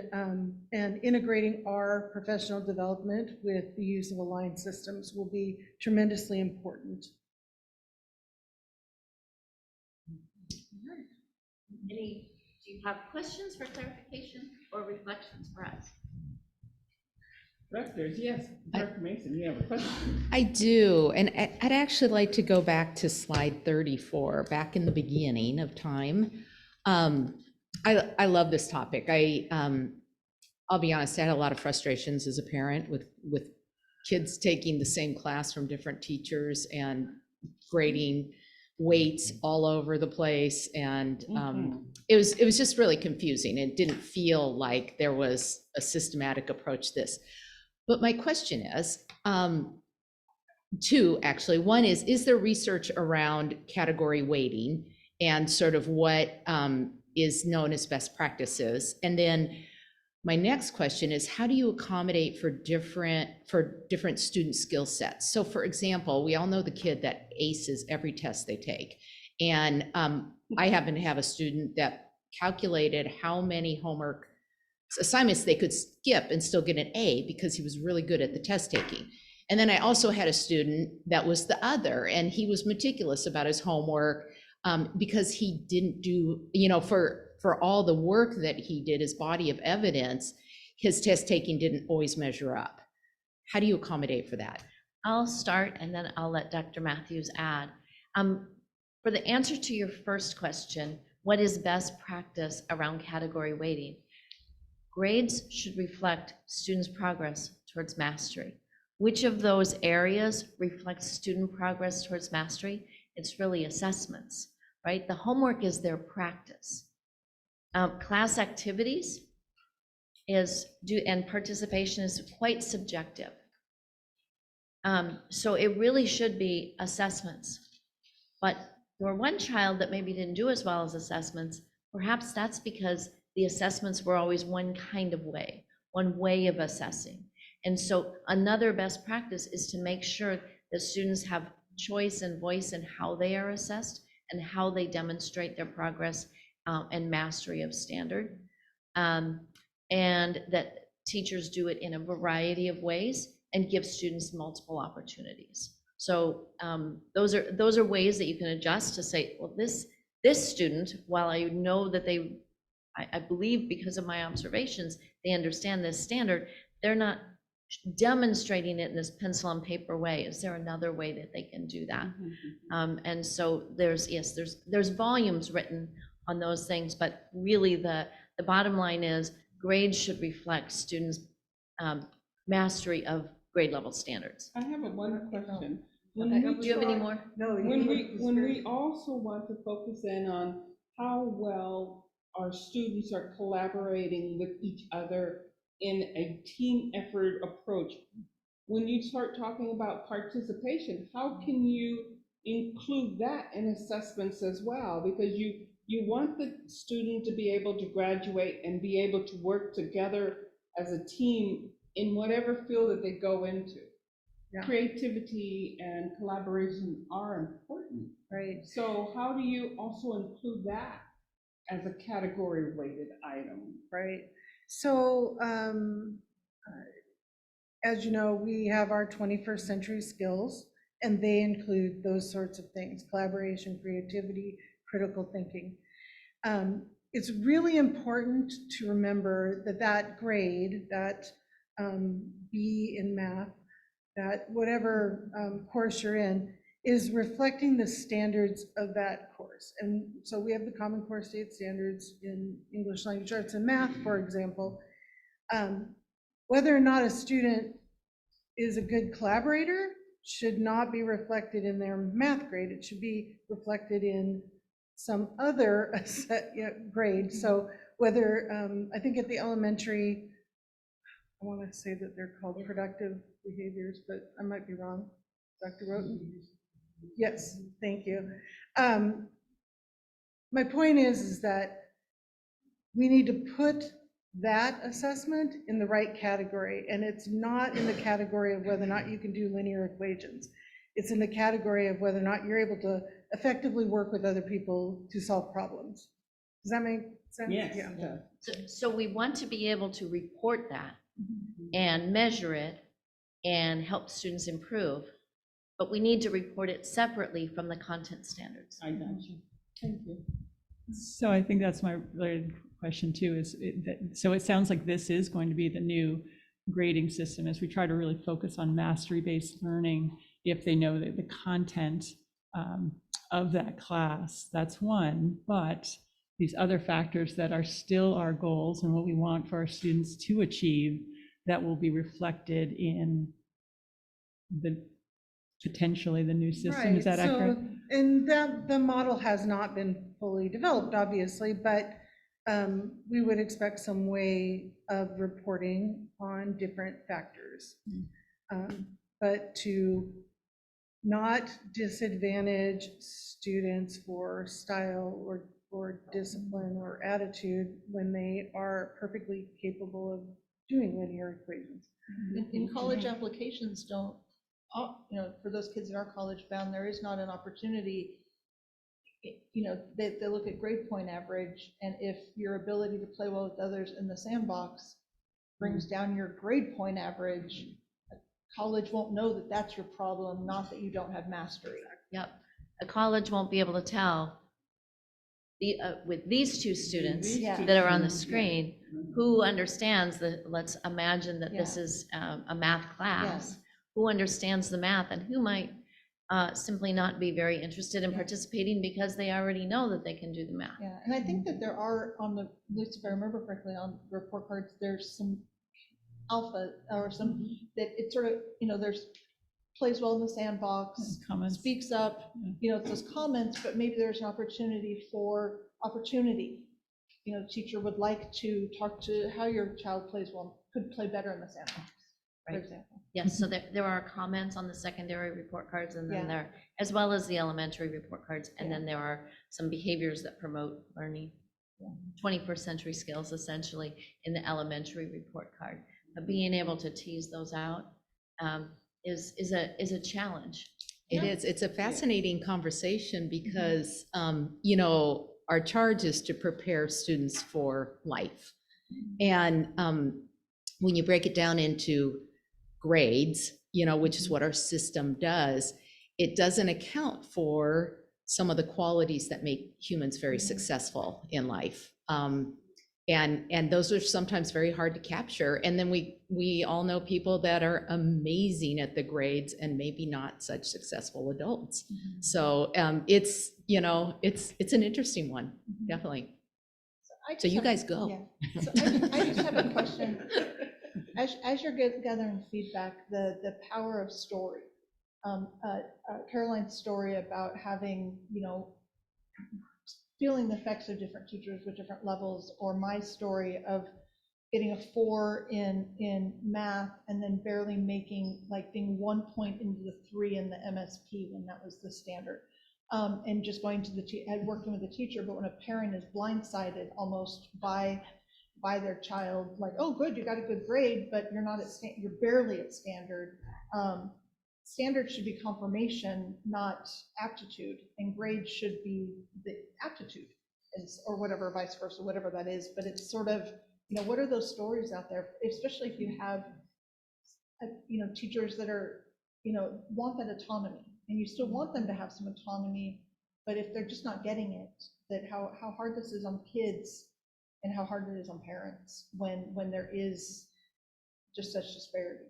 integrating our professional development with the use of aligned systems will be tremendously important. Do you have questions for clarification or reflections for us? Directors, yes. Dr. Mason, you have a question? I do, and I'd actually like to go back to slide 34, back in the beginning of time. I love this topic. I'll be honest, I had a lot of frustrations as a parent with kids taking the same class from different teachers and grading weights all over the place. And it was just really confusing. It didn't feel like there was a systematic approach to this. But my question is, two, actually. One is there research around category weighting and sort of what is known as best practices? And then my next question is, how do you accommodate for different student skill sets? So for example, we all know the kid that aces every test they take. And I happen to have a student that calculated how many homework assignments they could skip and still get an A because he was really good at the test taking. And then I also had a student that was the other, and he was meticulous about his homework because he didn't do, for all the work that he did, his body of evidence, his test taking didn't always measure up. How do you accommodate for that? I'll start and then I'll let Dr. Matthews add. For the answer to your first question, what is best practice around category weighting? Grades should reflect students' progress towards mastery. Which of those areas reflects student progress towards mastery? It's really assessments, right? The homework is their practice. Class activities and participation is quite subjective. So it really should be assessments. But for one child that maybe didn't do as well as assessments, perhaps that's because the assessments were always one kind of way, one way of assessing. And so another best practice is to make sure that students have choice and voice in how they are assessed and how they demonstrate their progress and mastery of standard. And that teachers do it in a variety of ways and give students multiple opportunities. So those are ways that you can adjust to say, well, this student, while I know that I believe because of my observations, they understand this standard, they're not demonstrating it in this pencil and paper way. Is there another way that they can do that? And so there's volumes written on those things, but really the bottom line is grades should reflect students' mastery of grade level standards. I have one question. Do you have any more? No. When we also want to focus in on how well our students are collaborating with each other in a team effort approach, when you start talking about participation, how can you include that in assessments as well? Because you want the student to be able to graduate and be able to work together as a team in whatever field that they go into. Yeah. Creativity and collaboration are important. Right. So how do you also include that as a category weighted item? Right. So as you know, we have our 21st century skills, and they include those sorts of things: collaboration, creativity, critical thinking. It's really important to remember that grade, that B in math, that whatever course you're in, is reflecting the standards of that course. And so we have the Common Core State Standards in English Language Arts and Math, for example. Whether or not a student is a good collaborator should not be reflected in their math grade. It should be reflected in some other grade. So whether, I think at the elementary, I want to say that they're called productive behaviors, but I might be wrong. Dr. Roten? Yes, thank you. My point is that we need to put that assessment in the right category, and it's not in the category of whether or not you can do linear equations. It's in the category of whether or not you're able to effectively work with other people to solve problems. Does that make sense? Yes. Yeah. So we want to be able to report that and measure it and help students improve, but we need to report it separately from the content standards. I got you. Thank you. So I think that's my related question too, so it sounds like this is going to be the new grading system as we try to really focus on mastery-based learning. If they know that the content of that class, that's one, but these other factors that are still our goals and what we want for our students to achieve, that will be reflected in potentially the new system. Right, Is that so- accurate? And the model has not been fully developed, obviously, but we would expect some way of reporting on different factors. But to not disadvantage students for style or discipline or attitude when they are perfectly capable of doing linear equations. In college applications don't, for those kids that are college bound, there is not an opportunity. They look at grade point average, and if your ability to play well with others in the sandbox brings down your grade point average, college won't know that that's your problem, not that you don't have mastery. Yep. A college won't be able to tell with these two students Yeah. that are on the screen, who understands let's imagine that this Yeah. is a math class, who understands the math and who might simply not be very interested in participating because they already know that they can do the math. Yeah, and I think that there are at least if I remember correctly, on report cards, there's some alpha or some that it's sort of, there's plays well in the sandbox, Comments. speaks up, it's those comments, but maybe there's an opportunity for opportunity. Teacher would like to talk to how your child plays well, could play better in the sandbox, for Right. example. Yes, so there are comments on the secondary report cards, and then Yeah. there, as well as the elementary report cards, and then there are some behaviors that promote learning. 21st century skills essentially in the elementary report card. But being able to tease those out is a challenge. It is. It's a fascinating conversation because, our charge is to prepare students for life. And when you break it down into grades, which is what our system does, it doesn't account for some of the qualities that make humans very successful in life. And those are sometimes very hard to capture. And then we all know people that are amazing at the grades and maybe not such successful adults. So it's an interesting one, definitely. So you guys go. Yeah. So I just have a question. As you're gathering feedback, the power of story. Caroline's story about having, feeling the effects of different teachers with different levels, or my story of getting a 4 in math and then barely making, being 1 point into the 3 in the MSP when that was the standard. And just going to working with the teacher, but when a parent is blindsided almost by their child, like, oh, good, you got a good grade, but you're not you're barely at standard. Standard should be confirmation, not aptitude, and grade should be the aptitude, or whatever, vice versa, whatever that is. But it's sort of, what are those stories out there, especially if you have, teachers that are, want that autonomy, and you still want them to have some autonomy, but if they're just not getting it, that how hard this is on kids and how hard it is on parents when there is just such disparity.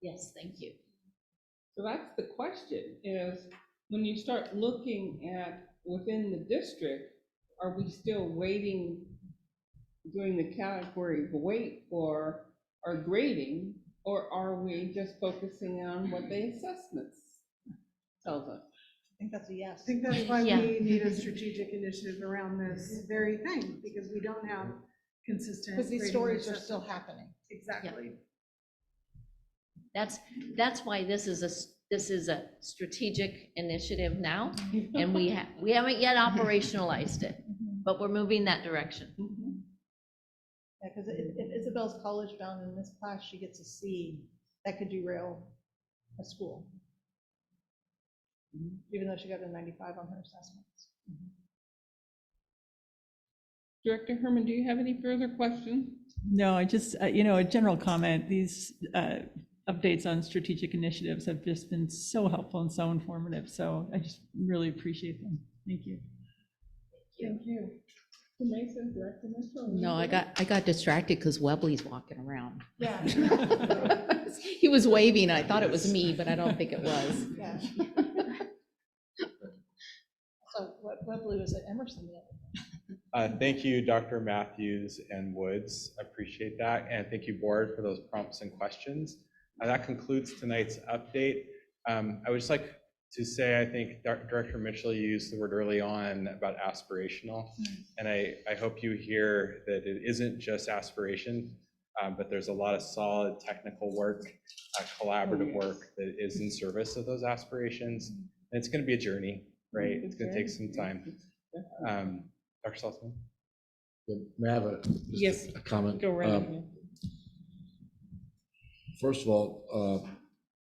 Yes, thank you. So that's the question, is when you start looking at within the district, are we still waiting, doing the category of weight for our grading, or are we just focusing on what the assessments tells us? I think that's a yes. I think that's why Yeah. we need a strategic initiative around this very thing, because we don't have consistent. Because these grading stories are assessment. still happening. Exactly. That's why this is a strategic initiative now, and we haven't yet operationalized it, but we're moving that direction. Yeah, because if Isabel's college bound in this class, she gets a C, that could derail a school. Even though she got a 95 on her assessments. Director Herman, do you have any further questions? No, I just, a general comment, these updates on strategic initiatives have just been so helpful and so informative. So I just really appreciate them. Thank you. Thank you. Mason, Director Mitchell? No, I got distracted because Webley's walking around. Yeah. He was waving. I thought it was me, but I don't think it was. Yeah. So Webley was at Emerson the other day. Thank you, Dr. Matthews and Woods. Appreciate that. And thank you, board, for those prompts and questions. That concludes tonight's update. I would just like to say, I think Director Mitchell used the word early on about aspirational, and I hope you hear that it isn't just aspiration, but there's a lot of solid technical work, collaborative work that is in service of those aspirations. And it's going to be a journey, right? It's going to take some time. Dr. Saltzman? May I have a comment? Go right ahead. First of all,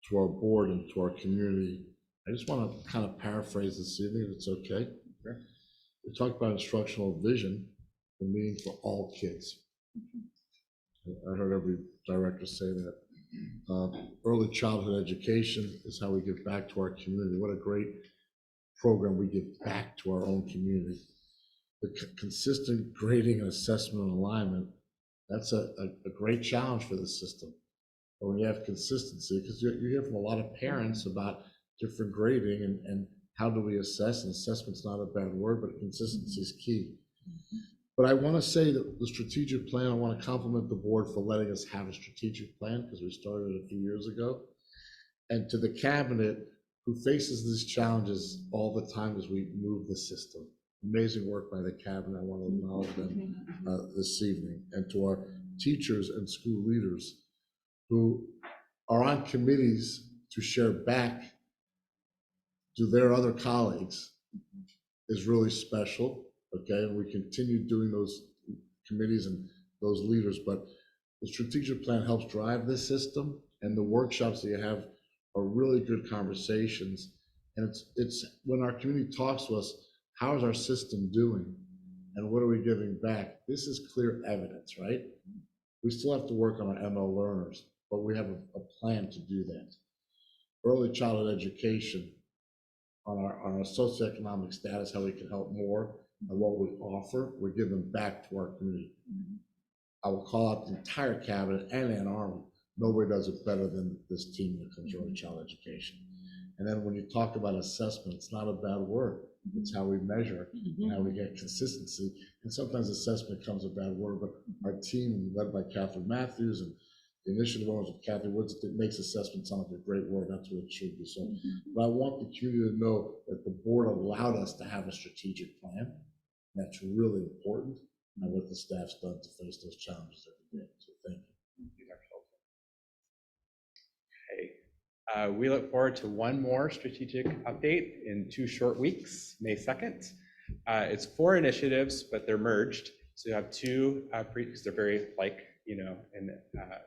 to our board and to our community, I just want to kind of paraphrase this evening, if it's okay. Sure. We talked about instructional vision, the meaning for all kids. I heard every director say that. Early childhood education is how we give back to our community. What a great program we give back to our own community. The consistent grading and assessment and alignment, that's a great challenge for the system. But when you have consistency, because you hear from a lot of parents about different grading and how do we assess, and assessment's not a bad word, but consistency is key. But I want to say that the strategic plan, I want to compliment the board for letting us have a strategic plan, because we started a few years ago. And to the cabinet, who faces these challenges all the time as we move the system. Amazing work by the cabinet. I want to acknowledge them this evening. And to our teachers and school leaders who are on committees to share back to their other colleagues is really special, okay? And we continue doing those committees and those leaders, but the strategic plan helps drive this system, and the workshops that you have are really good conversations. And it's when our community talks to us, how is our system doing? And what are we giving back? This is clear evidence, right? We still have to work on our ML learners, but we have a plan to do that. Early childhood education, on our socioeconomic status, how we can help more, and what we offer, we're giving back to our community. I will call out the entire cabinet and Ann Arbor. Nobody does it better than this team when it comes to early child education. And then when you talk about assessment, it's not a bad word. It's how we measure and how we get consistency. And sometimes assessment becomes a bad word, but our team, led by Catherine Matthews and the initiative owners of Kathy Woods, it makes assessment sound like a great word. That's what it should be. So, but I want the community to know that the board allowed us to have a strategic plan. That's really important, and what the staff's done to face those challenges every day. So thank you. Okay. We look forward to one more strategic update in 2 short weeks, May 2nd. It's 4 initiatives, but they're merged. So you have 2, because they're very like, in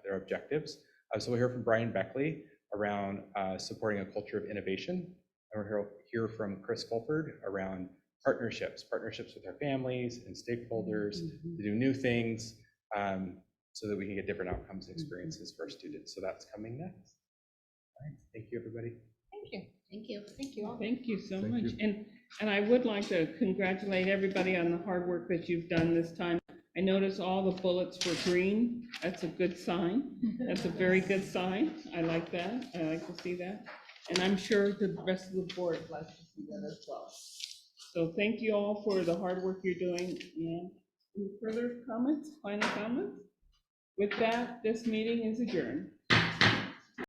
their objectives. So we'll hear from Brian Beckley around supporting a culture of innovation. And we'll hear from Chris Fulford around partnerships with our families and stakeholders to do new things so that we can get different outcomes and experiences for our students. So that's coming next. All right, thank you, everybody. Thank you. Thank you. Thank you all. Thank you so Thank much. you. And I would like to congratulate everybody on the hard work that you've done this time. I noticed all the bullets were green. That's a good sign. That's a very good sign. I like that. I like to see that. And I'm sure the rest of the board likes to see that as well. So thank you all for the hard work you're doing. And any further comments, final comments? With that, this meeting is adjourned.